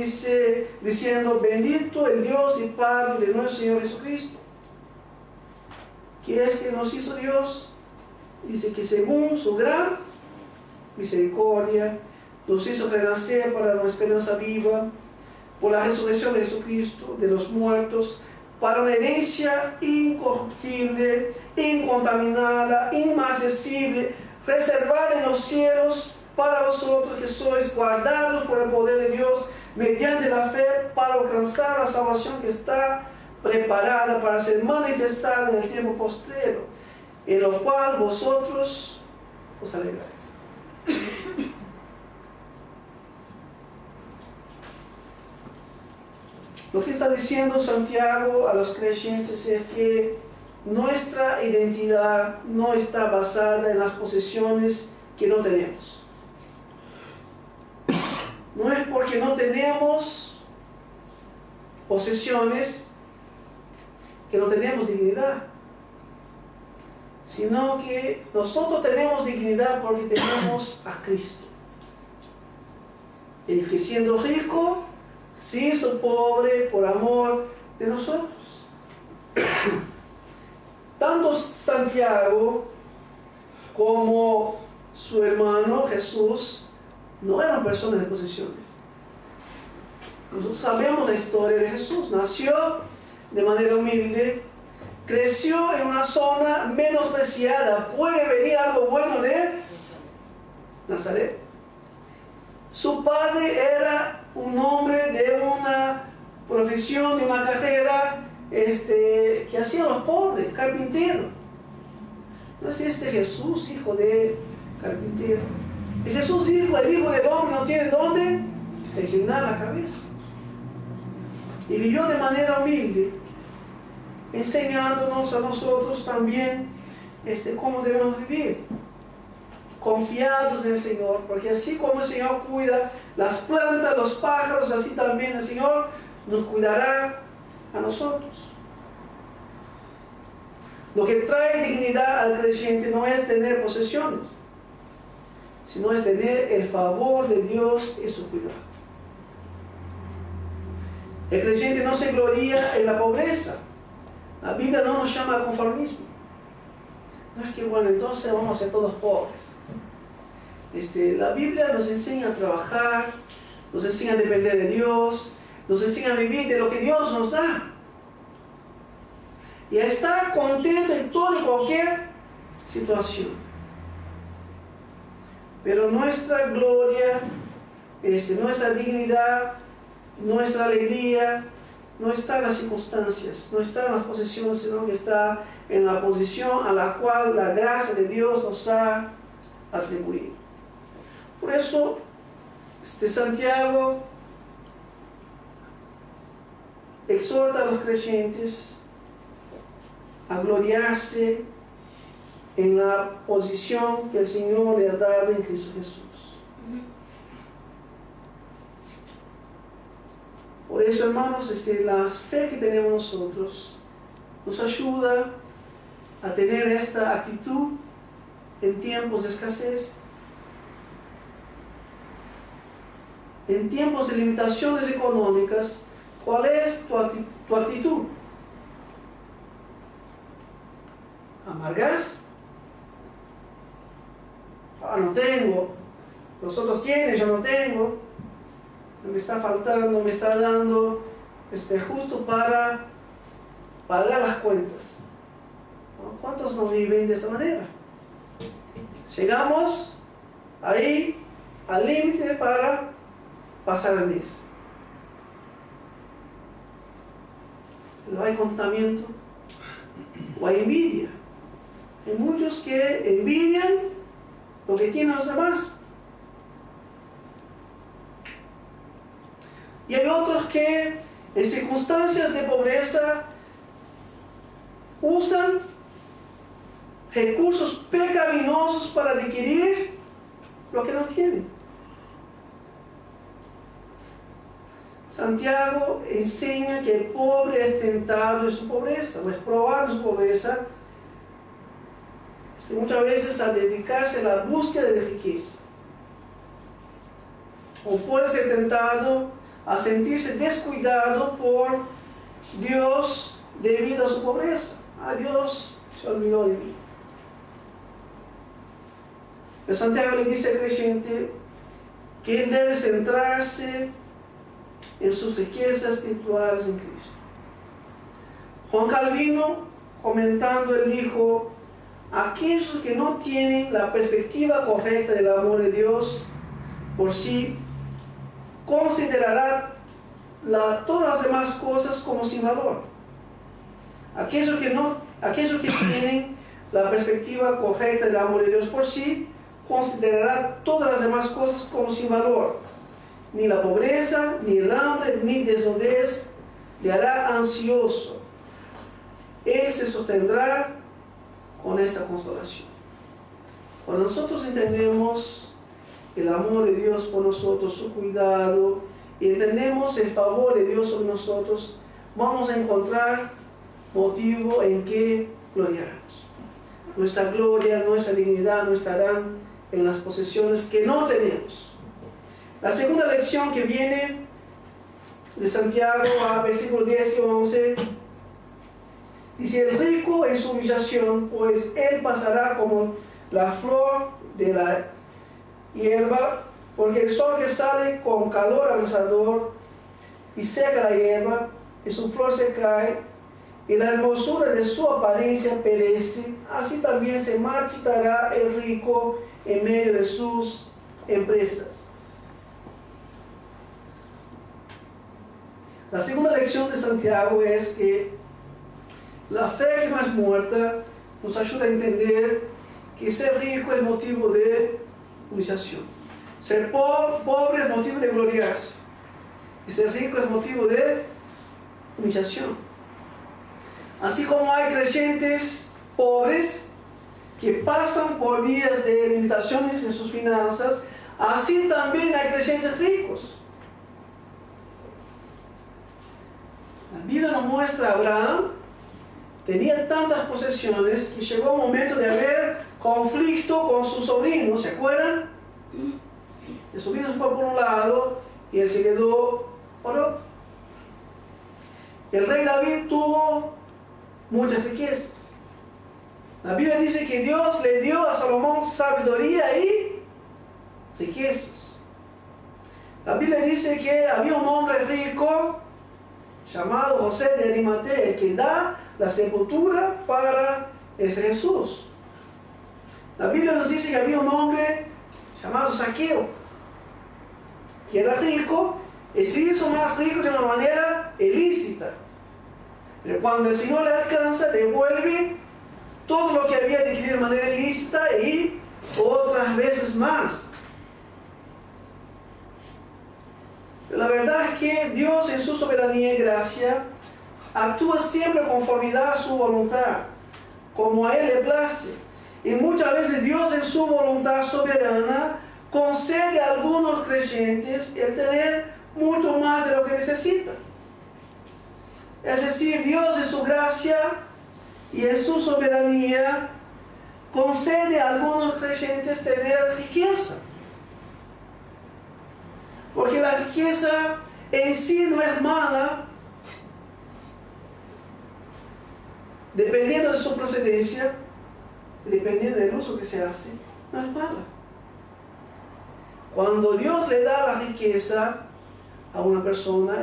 diciendo: bendito el Dios y Padre de nuestro Señor Jesucristo. ¿Qué es que nos hizo Dios? Dice que según su gran misericordia nos hizo renacer para una esperanza viva por la resurrección de Jesucristo de los muertos, para una herencia incorruptible, incontaminada, inmarcesible, reservada en los cielos para vosotros que sois guardados por el poder de Dios mediante la fe para alcanzar la salvación que está preparada para ser manifestada en el tiempo postrero, en lo cual vosotros os alegráis. Lo que está diciendo Santiago a los creyentes es que nuestra identidad no está basada en las posesiones que no tenemos. No es porque no tenemos posesiones que no tenemos dignidad, sino que nosotros tenemos dignidad porque tenemos a Cristo. El que siendo rico se hizo pobre por amor de nosotros. Tanto Santiago como su hermano Jesús no eran personas de posesiones. Nosotros sabemos la historia de Jesús. Nació de manera humilde, creció en una zona menospreciada. ¿Puede venir algo bueno de Nazaret? Su padre era un hombre de una profesión, de una carrera que hacían los pobres, carpintero. No es Jesús, hijo de carpintero. Y Jesús dijo, el Hijo del Hombre no tiene dónde reclinar la cabeza. Y vivió de manera humilde, enseñándonos a nosotros también cómo debemos vivir. Confiados en el Señor, porque así como el Señor cuida las plantas, los pájaros, así también el Señor nos cuidará a nosotros. Lo que trae dignidad al creyente no es tener posesiones, sino es tener el favor de Dios y su cuidado. El creyente no se gloría en la pobreza. La Biblia no nos llama al conformismo. No es que, bueno, entonces vamos a ser todos pobres. La Biblia nos enseña a trabajar, nos enseña a depender de Dios, nos enseña a vivir de lo que Dios nos da. Y a estar contento en toda y cualquier situación. Pero nuestra gloria, nuestra dignidad, nuestra alegría, no está en las circunstancias, no está en las posesiones, sino que está en la posición a la cual la gracia de Dios nos ha atribuido. Por eso, Santiago exhorta a los creyentes a gloriarse en la posición que el Señor le ha dado en Cristo Jesús. Por eso, hermanos, la fe que tenemos nosotros nos ayuda a tener esta actitud en tiempos de escasez, en tiempos de limitaciones económicas. ¿Cuál es tu actitud? ¿Amargas? No tengo, los otros tienen, yo no tengo. Me está faltando, me está dando justo para pagar las cuentas. ¿Cuántos no viven de esa manera? Llegamos ahí al límite para pasar el mes. Pero hay contentamiento o hay envidia. Hay muchos que envidian lo que tienen los demás. Y hay otros que en circunstancias de pobreza usan recursos pecaminosos para adquirir lo que no tienen. Santiago enseña que el pobre es tentado en su pobreza, o es probado en su pobreza, muchas veces a dedicarse a la búsqueda de riqueza. O puede ser tentado a sentirse descuidado por Dios debido a su pobreza. Dios se olvidó de mí. Pero Santiago le dice al creyente que él debe centrarse en sus riquezas espirituales en Cristo. Juan Calvino, comentando, él dijo: aquellos que no tienen la perspectiva correcta del amor de Dios por sí, considerará todas las demás cosas como sin valor. Aquellos que tienen la perspectiva correcta del amor de Dios por sí, considerará todas las demás cosas como sin valor. Ni la pobreza, ni el hambre, ni desnudez le hará ansioso. Él se sostendrá con esta consolación. Cuando nosotros entendemos el amor de Dios por nosotros, su cuidado, y entendemos el favor de Dios sobre nosotros, vamos a encontrar motivo en que gloriarnos. Nuestra gloria, nuestra dignidad no estarán en las posesiones que no tenemos. La segunda lección que viene de Santiago, a versículos 10 y 11, dice: el rico en su humillación, pues él pasará como la flor de la hierba, porque el sol que sale con calor abrasador y seca la hierba, y su flor se cae, y la hermosura de su apariencia perece. Así también se marchitará el rico en medio de sus empresas. La segunda lección de Santiago es que la fe que no es muerta nos ayuda a entender que ser rico es motivo de humillación. Ser pobre es motivo de gloriarse. Y ser rico es motivo de humillación. Así como hay creyentes pobres que pasan por días de limitaciones en sus finanzas, así también hay creyentes ricos. La Biblia nos muestra a Abraham, tenía tantas posesiones que llegó un momento de haber conflicto con su sobrino, ¿se acuerdan? El sobrino se fue por un lado y él se quedó por otro. El rey David tuvo muchas riquezas. La Biblia dice que Dios le dio a Salomón sabiduría y riquezas. La Biblia dice que había un hombre rico llamado José de Arimatea, el que da la sepultura para ese Jesús. La Biblia nos dice que había un hombre llamado Zaqueo, que era rico y se hizo más rico de una manera ilícita. Pero cuando el Señor le alcanza, devuelve todo lo que había adquirido de manera ilícita y otras veces más. Pero la verdad es que Dios en su soberanía y gracia actúa siempre en conformidad a su voluntad, como a Él le place. Y muchas veces Dios en su voluntad soberana concede a algunos creyentes el tener mucho más de lo que necesitan. Es decir, Dios en su gracia y en su soberanía concede a algunos creyentes tener riqueza. Porque la riqueza en sí no es mala, dependiendo de su procedencia, dependiendo del uso que se hace, no es mala. Cuando Dios le da la riqueza a una persona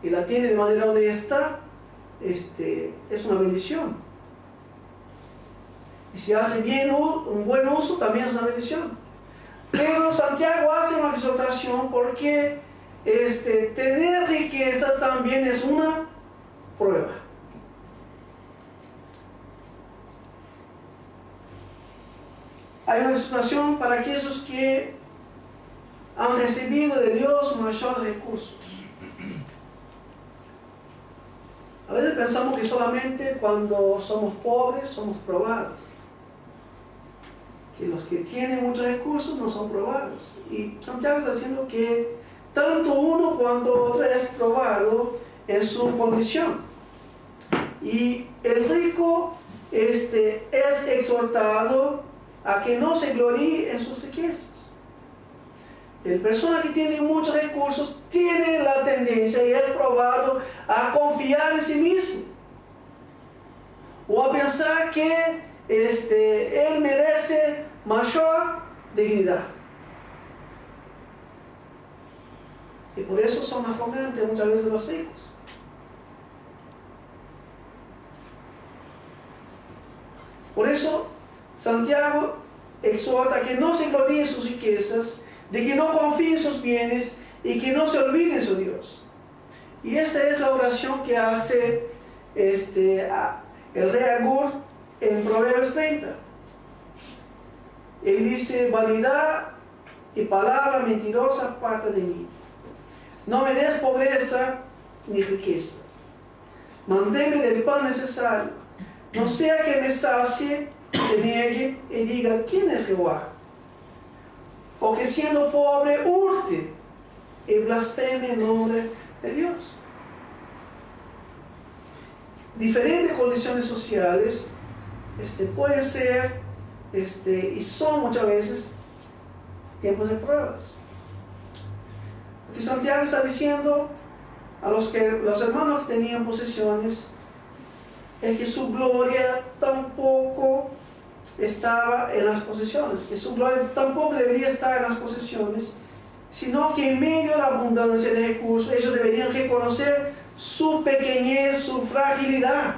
y la tiene de manera honesta, es una bendición. Y si hace bien un buen uso, también es una bendición. Pero Santiago hace una exhortación porque tener riqueza también es una prueba. Hay una exhortación para aquellos que han recibido de Dios mayores recursos. A veces pensamos que solamente cuando somos pobres somos probados. Que los que tienen muchos recursos no son probados. Y Santiago está diciendo que tanto uno cuanto otro es probado en su condición. Y el rico es exhortado a que no se gloríe en sus riquezas. La persona que tiene muchos recursos tiene la tendencia, y es probado, a confiar en sí mismo. O a pensar que él merece mayor dignidad. Y por eso son arrogantes muchas veces los ricos. Por eso Santiago exhorta que no se gloríe en sus riquezas, de que no confíe en sus bienes y que no se olvide de su Dios. Y esa es la oración que hace el rey Agur en Proverbios 30. Él dice: vanidad y palabra mentirosa parte de mí. No me des pobreza ni riqueza. Manténme del pan necesario. No sea que me sacie, te niegue y diga: ¿quién es Jehová? O que siendo pobre hurte y blasfeme el nombre de Dios. Diferentes condiciones sociales pueden ser y son muchas veces tiempos de pruebas. Porque Santiago está diciendo a los hermanos que tenían posesiones es que su gloria tampoco estaba en las posesiones, que su gloria tampoco debería estar en las posesiones, sino que en medio de la abundancia de recursos ellos deberían reconocer su pequeñez, su fragilidad.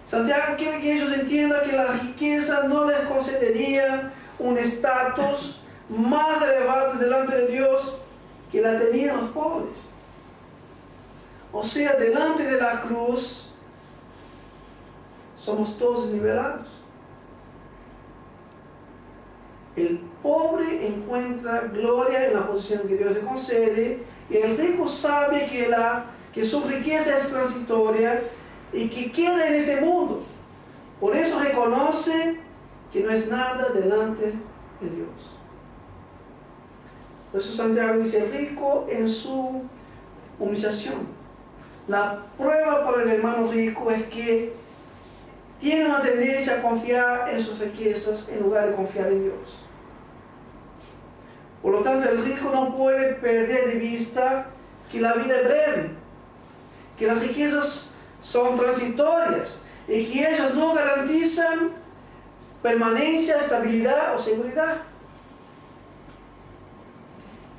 Santiago quiere que ellos entiendan que la riqueza no les concedería un estatus más elevado delante de Dios que la tenían los pobres. O sea, delante de la cruz somos todos nivelados. El pobre encuentra gloria en la posición que Dios le concede, y el rico sabe que su riqueza es transitoria y que queda en ese mundo. Por eso reconoce que no es nada delante de Dios. Por eso Santiago dice, rico en su humillación. La prueba para el hermano rico es que tiene una tendencia a confiar en sus riquezas en lugar de confiar en Dios. Por lo tanto, el rico no puede perder de vista que la vida es breve, que las riquezas son transitorias y que ellas no garantizan permanencia, estabilidad o seguridad.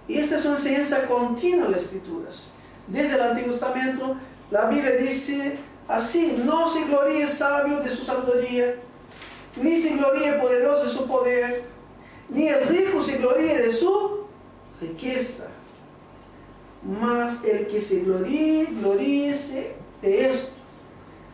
Y esta es una enseñanza continua de las Escrituras. Desde el Antiguo Testamento, la Biblia dice así: no se gloríe el sabio de su sabiduría, ni se gloríe el poderoso de su poder, ni el rico se gloríe de su riqueza. Mas el que se gloríese de esto,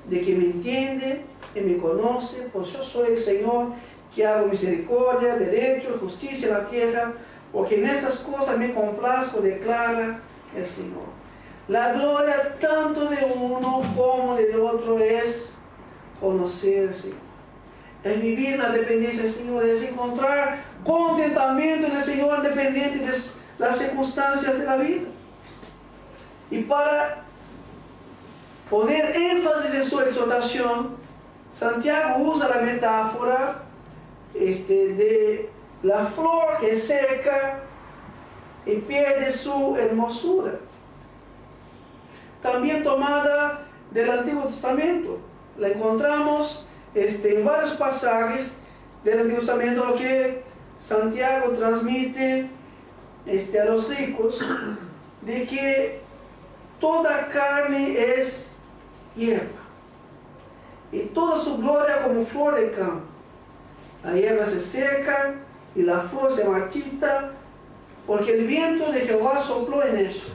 de que me entiende y me conoce, pues yo soy el Señor, que hago misericordia, derecho, justicia en la tierra, porque en estas cosas me complazco, declara el Señor. La gloria tanto de uno como del otro es conocer al Señor. Es vivir en la dependencia del Señor, es encontrar contentamiento en el Señor independiente de las circunstancias de la vida. Y para poner énfasis en su exhortación, Santiago usa la metáfora de la flor que seca y pierde su hermosura. También tomada del Antiguo Testamento. La encontramos en varios pasajes del Antiguo Testamento, lo que Santiago transmite a los ricos, de que toda carne es hierba, y toda su gloria como flor del campo. La hierba se seca y la flor se marchita, porque el viento de Jehová sopló en eso.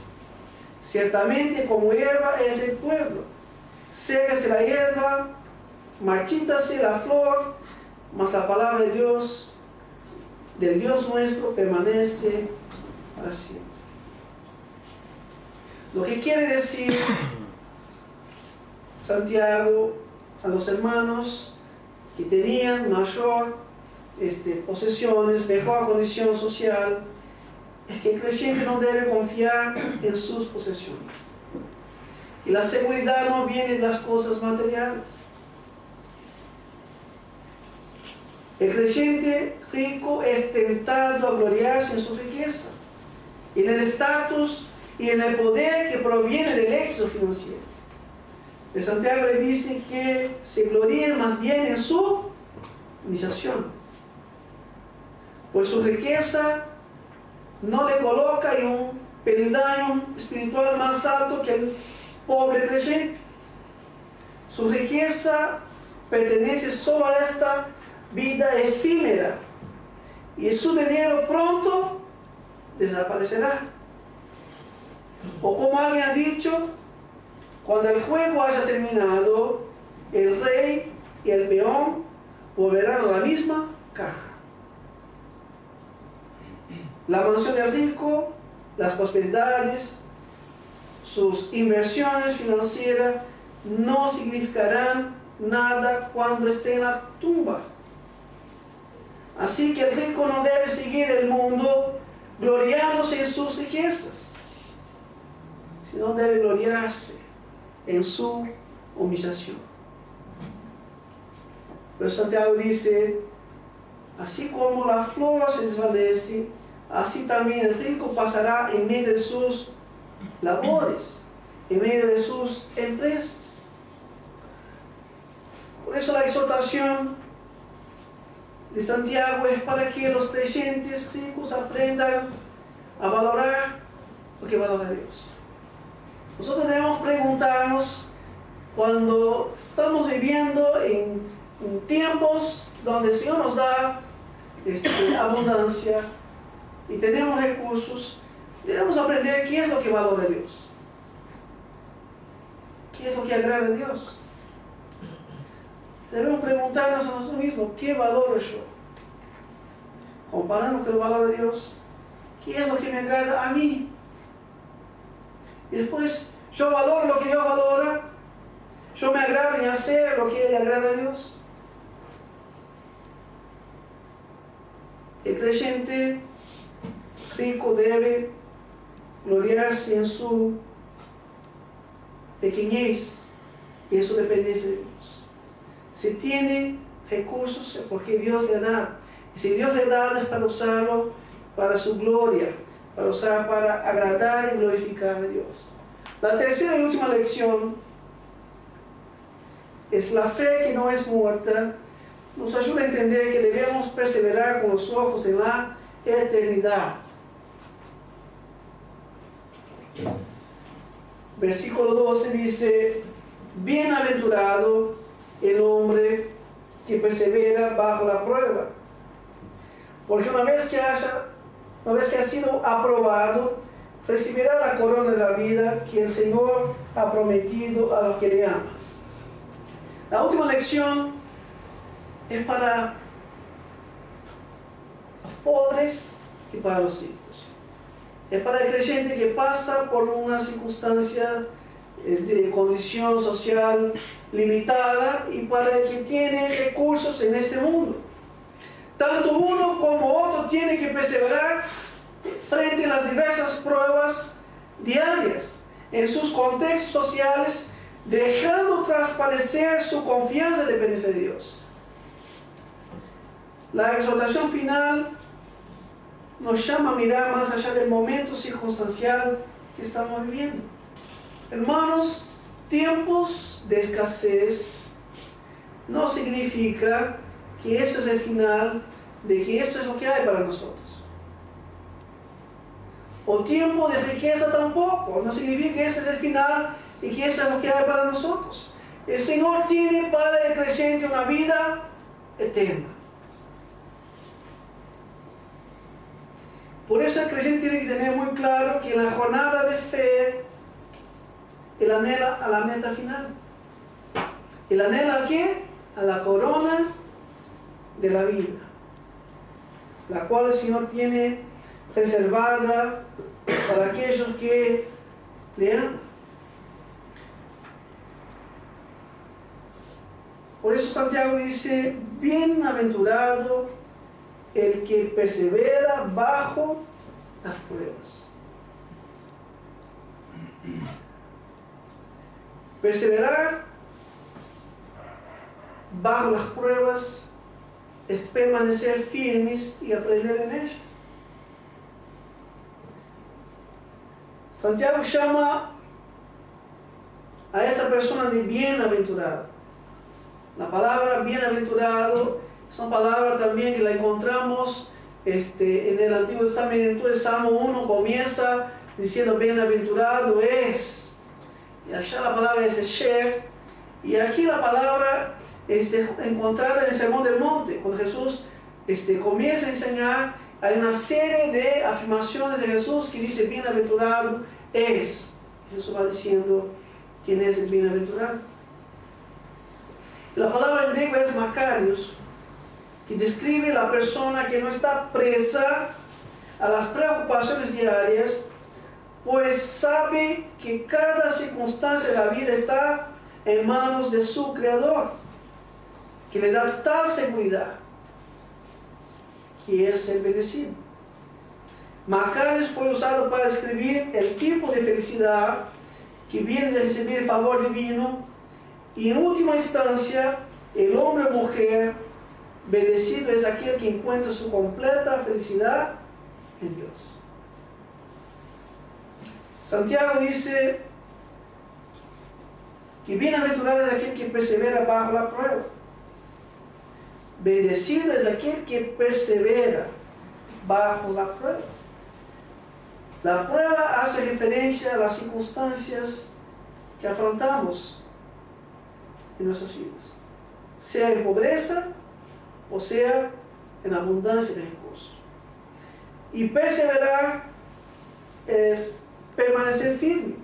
Ciertamente como hierba es el pueblo. Sécase la hierba, marchítase la flor, mas la palabra de Dios, del Dios nuestro, permanece para siempre. Lo que quiere decir Santiago a los hermanos que tenían mayor posesiones, mejor condición social, es que el creyente no debe confiar en sus posesiones. Y la seguridad no viene de las cosas materiales. El creyente rico es tentado a gloriarse en su riqueza, en el estatus y en el poder que proviene del éxito financiero. De Santiago le dice que se gloríen más bien en su humillación, pues su riqueza no le coloca en un peldaño espiritual más alto que el pobre creyente. Su riqueza pertenece solo a esta vida efímera, y su dinero pronto desaparecerá. O como alguien ha dicho, cuando el juego haya terminado, el rey y el peón volverán a la misma caja. La mansión del rico, las prosperidades, sus inversiones financieras no significarán nada cuando esté en la tumba. Así que el rico no debe seguir el mundo gloriándose en sus riquezas, sino debe gloriarse en su humillación. Pero Santiago dice, así como la flor se desvanece, así también el rico pasará en medio de sus labores, en medio de sus empresas. Por eso la exhortación de Santiago es para que los creyentes ricos aprendan a valorar lo que valora Dios. Nosotros debemos preguntarnos, cuando estamos viviendo en tiempos donde el Señor nos da abundancia y tenemos recursos, debemos aprender qué es lo que valora Dios, qué es lo que agrada a Dios. Debemos preguntarnos a nosotros mismos, ¿qué valoro yo? Comparando con el valor de Dios, ¿qué es lo que me agrada a mí? Y después, yo valoro lo que Dios valora, yo me agrado en hacer lo que le agrada a Dios. El creyente rico debe gloriarse en su pequeñez y en su dependencia de Dios. Si tiene recursos es porque Dios le da. Y si Dios le da es para usarlo para su gloria, para usar para agradar y glorificar a Dios. La tercera y última lección es la fe que no es muerta. Nos ayuda a entender que debemos perseverar con los ojos en la eternidad. Versículo 12 dice: bienaventurado el hombre que persevera bajo la prueba, porque una vez que ha sido aprobado, recibirá la corona de la vida que el Señor ha prometido a los que le aman. La última lección es para los pobres y para los ricos. Es para el creyente que pasa por una circunstancia de condición social limitada y para el que tiene recursos en este mundo. Tanto uno como otro tiene que perseverar frente a las diversas pruebas diarias en sus contextos sociales, dejando transparecer su confianza y dependencia de Dios. La exhortación final nos llama a mirar más allá del momento circunstancial que estamos viviendo. Hermanos, tiempos de escasez no significa que esto es el final, de que esto es lo que hay para nosotros. O tiempo de riqueza tampoco, no significa que este es el final y que esto es lo que hay para nosotros. El Señor tiene para el creyente una vida eterna. Por eso el creyente tiene que tener muy claro que en la jornada de fe, él anhela a la meta final. ¿Él anhela a qué? A la corona de la vida, la cual el Señor tiene reservada para aquellos que le aman. Por eso Santiago dice: bienaventurado el que persevera bajo las pruebas. Perseverar bajo las pruebas es permanecer firmes y aprender en ellas. Santiago llama a esta persona de bienaventurado. La palabra bienaventurado es una palabra también que la encontramos en el Antiguo Testamento. El Salmo 1 comienza diciendo: bienaventurado es. Y allá la palabra es Esher. Y aquí la palabra encontrada en el Sermón del Monte. Cuando Jesús comienza a enseñar, hay una serie de afirmaciones de Jesús que dice: bienaventurado es. Jesús va diciendo quién es el bienaventurado. La palabra en griego es Makarios, que describe la persona que no está presa a las preocupaciones diarias, pues sabe que cada circunstancia de la vida está en manos de su Creador, que le da tal seguridad, que es ser bendecido. Makarios fue usado para describir el tipo de felicidad que viene de recibir el favor divino, y en última instancia, el hombre o mujer bendecido es aquel que encuentra su completa felicidad en Dios. Santiago dice que bienaventurado es aquel que persevera bajo la prueba. Bendecido es aquel que persevera bajo la prueba. La prueba hace referencia a las circunstancias que afrontamos en nuestras vidas, sea en pobreza o sea en abundancia de recursos. Y perseverar es permanecer firme,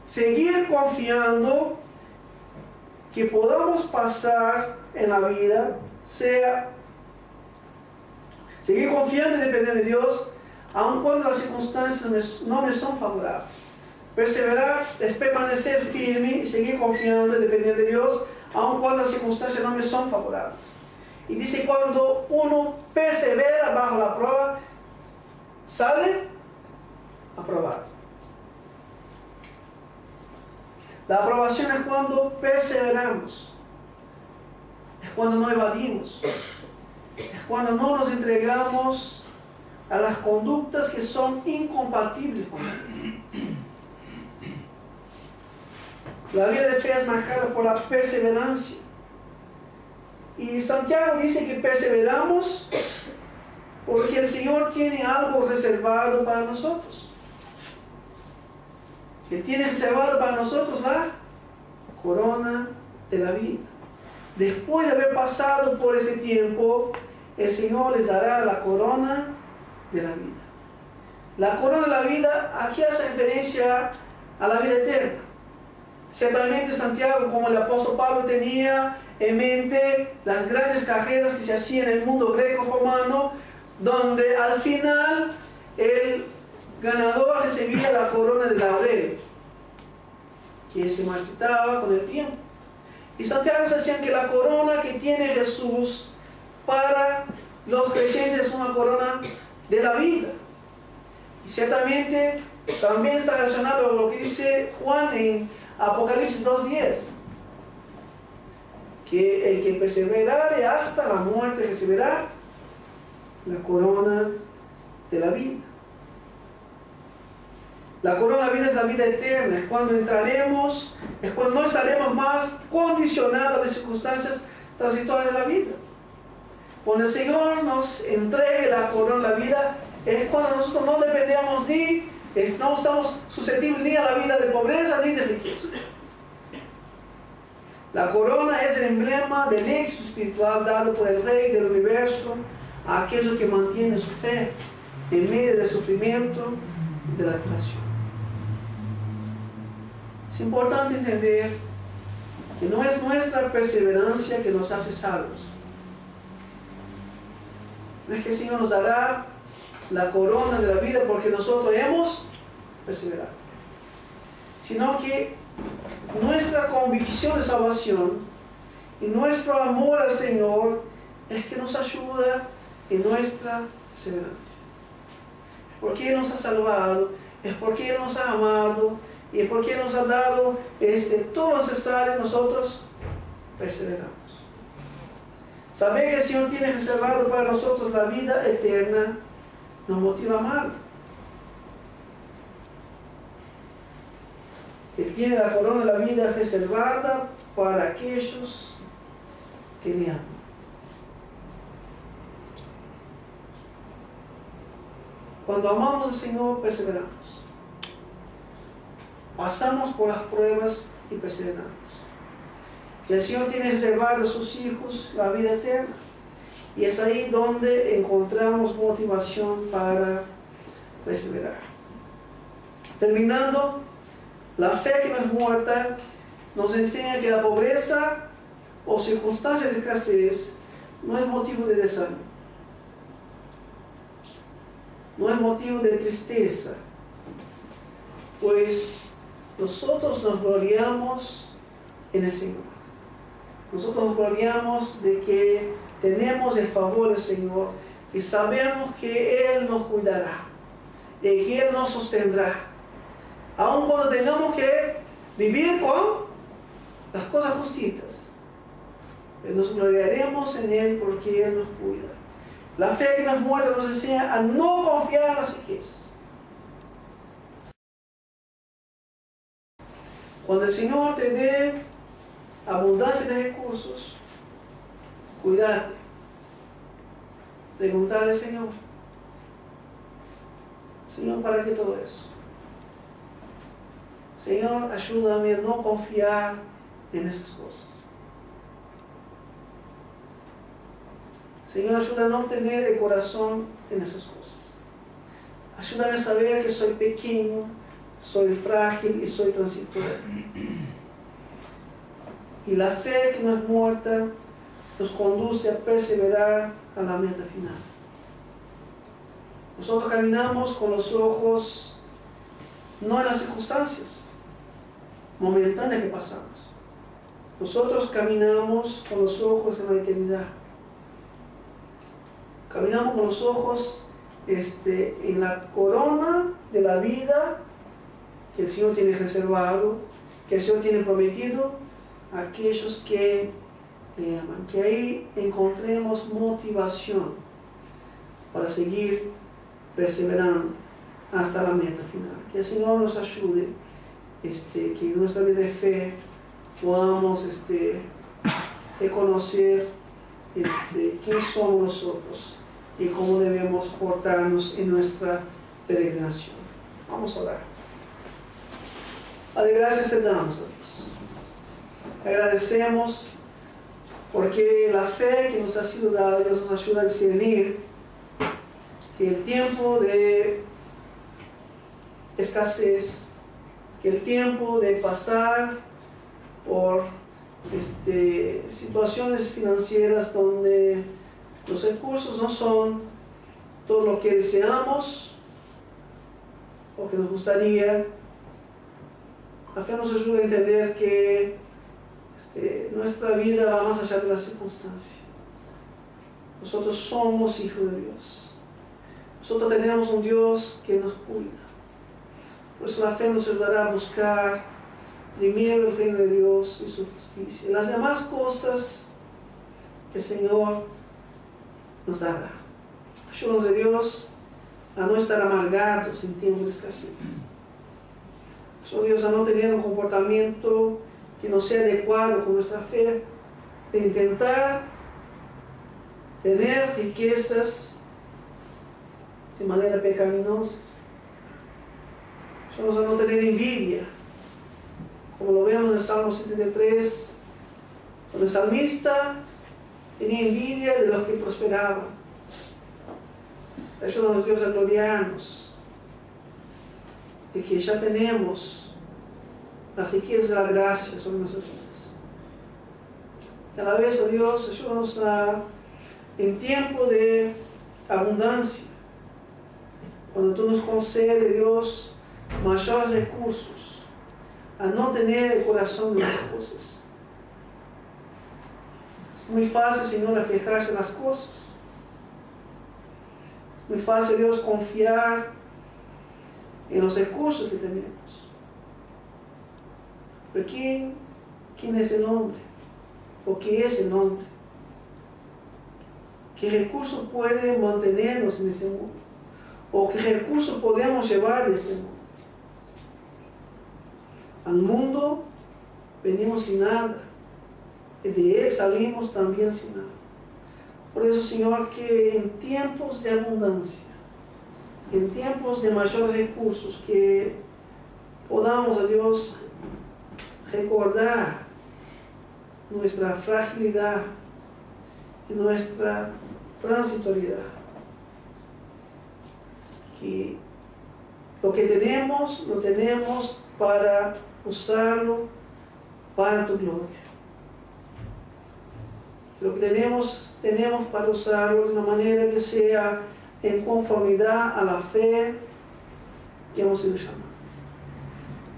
seguir confiando que podamos pasar en la vida, sea seguir confiando y dependiendo de Dios, aun cuando las circunstancias no me son favorables. Perseverar es permanecer firme y seguir confiando y dependiendo de Dios, aun cuando las circunstancias no me son favorables. Y dice, cuando uno persevera bajo la prueba, sale aprobado. La aprobación es cuando perseveramos, es cuando no evadimos, es cuando no nos entregamos a las conductas que son incompatibles con la fe. La vida de fe es marcada por la perseverancia. Y Santiago dice que perseveramos porque el Señor tiene algo reservado para nosotros. Él tiene reservado para nosotros la corona de la vida. Después de haber pasado por ese tiempo, el Señor les dará la corona de la vida. La corona de la vida aquí hace referencia a la vida eterna. Ciertamente Santiago, como el apóstol Pablo, tenía en mente las grandes carreras que se hacían en el mundo greco-romano, donde al final el ganador recibía la corona de laurel, que se marchitaba con el tiempo. Y Santiago decía que la corona que tiene Jesús para los creyentes es una corona de la vida. Y ciertamente también está relacionado con lo que dice Juan en Apocalipsis 2:10, que el que perseverare hasta la muerte recibirá la corona de la vida. La corona de la vida es la vida eterna, es cuando entraremos, es cuando no estaremos más condicionados a las circunstancias transitorias de la vida. Cuando el Señor nos entregue la corona de la vida, es cuando nosotros no dependemos no estamos susceptibles ni a la vida de pobreza ni de riqueza. La corona es el emblema del éxito espiritual dado por el Rey del universo a aquellos que mantienen su fe en medio del sufrimiento y de la aflicción. Es importante entender que no es nuestra perseverancia que nos hace salvos. No es que el Señor nos dará la corona de la vida porque nosotros hemos perseverado, sino que nuestra convicción de salvación y nuestro amor al Señor es que nos ayuda en nuestra perseverancia. Es porque Él nos ha salvado, es porque Él nos ha amado y es porque Él nos ha dado todo lo necesario. Nosotros perseveramos. Saber que el Señor tiene reservado para nosotros la vida eterna nos motiva a amar. Él tiene la corona de la vida reservada para aquellos que le aman. Cuando amamos al Señor, perseveramos. Pasamos por las pruebas y perseveramos. El Señor tiene reservado a sus hijos la vida eterna. Y es ahí donde encontramos motivación para perseverar. Terminando, la fe que no es muerta nos enseña que la pobreza o circunstancias de escasez no es motivo de desánimo, no es motivo de tristeza, pues nosotros nos gloriamos en el Señor. Nosotros nos gloriamos de que tenemos el favor del Señor y sabemos que Él nos cuidará, de que Él nos sostendrá. Aun cuando tengamos que vivir con las cosas justitas, pero nos gloriaremos en Él porque Él nos cuida. La fe que nos muestra nos enseña a no confiar en las riquezas, Cuando el Señor te dé abundancia de recursos, cuídate. Preguntarle al Señor, Señor, ¿para qué todo eso? Señor, ayúdame a no confiar en esas cosas. Señor, ayúdame a no tener el corazón en esas cosas. Ayúdame a saber que soy pequeño, soy frágil y soy transitorio. Y la fe que no es muerta nos conduce a perseverar a la meta final. Nosotros caminamos con los ojos no en las circunstancias momentáneas que pasamos. Nosotros caminamos con los ojos en la eternidad. Caminamos con los ojos en la corona de la vida que el Señor tiene reservado, que el Señor tiene prometido a aquellos que le aman. Que ahí encontremos motivación para seguir perseverando hasta la meta final. Que el Señor nos ayude, que en nuestra vida de fe podamos reconocer quién somos nosotros y cómo debemos portarnos en nuestra peregrinación. Vamos a orar. Padre, gracias te damos a Dios. Agradecemos porque la fe que nos ha sido dada, Dios nos ayuda a discernir que el tiempo de escasez, que el tiempo de pasar por situaciones financieras donde los recursos no son todo lo que deseamos o que nos gustaría, la fe nos ayuda a entender que nuestra vida va más allá de las circunstancias. Nosotros somos hijos de Dios. Nosotros tenemos un Dios que nos cuida. Por eso la fe nos ayudará a buscar primero el reino de Dios y su justicia. Las demás cosas el Señor nos dará. Ayúdanos de Dios a no estar amargados en tiempos de escasez. Ayúdanos Dios a no tener un comportamiento que no sea adecuado con nuestra fe, de intentar tener riquezas de manera pecaminosa. Ayúdanos a no tener envidia, como lo vemos en el Salmo 73, donde el salmista tenía envidia de los que prosperaban. Ayúdanos Dios a gloriarnos de que ya tenemos las riquezas de la gracia sobre nuestras vidas. Y a la vez, oh Dios, ayúdanos en tiempo de abundancia, cuando tú nos concedes, Dios, mayores recursos, a no tener el corazón de las cosas. Muy fácil, Señor, reflejarse en las cosas. Muy fácil, Dios, confiar en los recursos que tenemos. Pero ¿quién es el hombre? ¿O qué es el hombre? ¿Qué recursos puede mantenernos en este mundo? ¿O qué recursos podemos llevar de este mundo? Al mundo venimos sin nada, y de él salimos también sin nada. Por eso, Señor, que en tiempos de abundancia, en tiempos de mayores recursos, que podamos, a Dios, recordar nuestra fragilidad y nuestra transitoriedad. Que lo que tenemos, lo tenemos para usarlo para tu gloria. Lo que tenemos para usarlo de una manera que sea en conformidad a la fe que hemos sido llamados.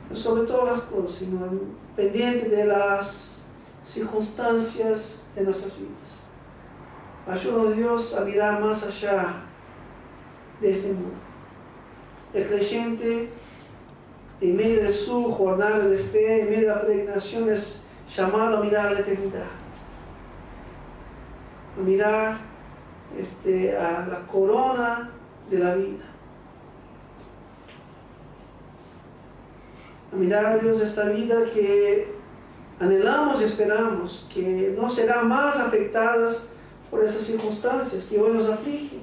Pero sobre todas las cosas, Señor, pendiente de las circunstancias de nuestras vidas. Ayúdanos, Dios, a mirar más allá de este mundo. El creyente, en medio de su jornada de fe, en medio de la peregrinación, es llamado a mirar la eternidad. A mirar a la corona de la vida. a mirar, Dios, esta vida que anhelamos y esperamos, que no será más afectadas por esas circunstancias que hoy nos afligen.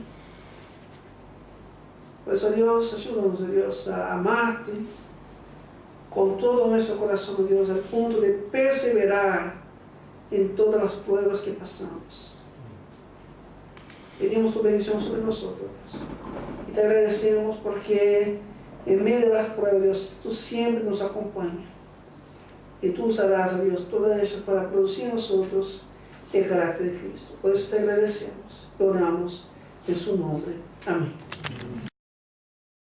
Por eso, Dios, ayúdanos, Dios, a amarte con todo nuestro corazón, Dios, al punto de perseverar en todas las pruebas que pasamos. Pedimos tu bendición sobre nosotros, Dios, y te agradecemos porque en medio de las pruebas, Dios, tú siempre nos acompañas. Y tú usarás, Dios, todas ellas para producir en nosotros el carácter de Cristo. Por eso te agradecemos, oramos en su nombre. Amén.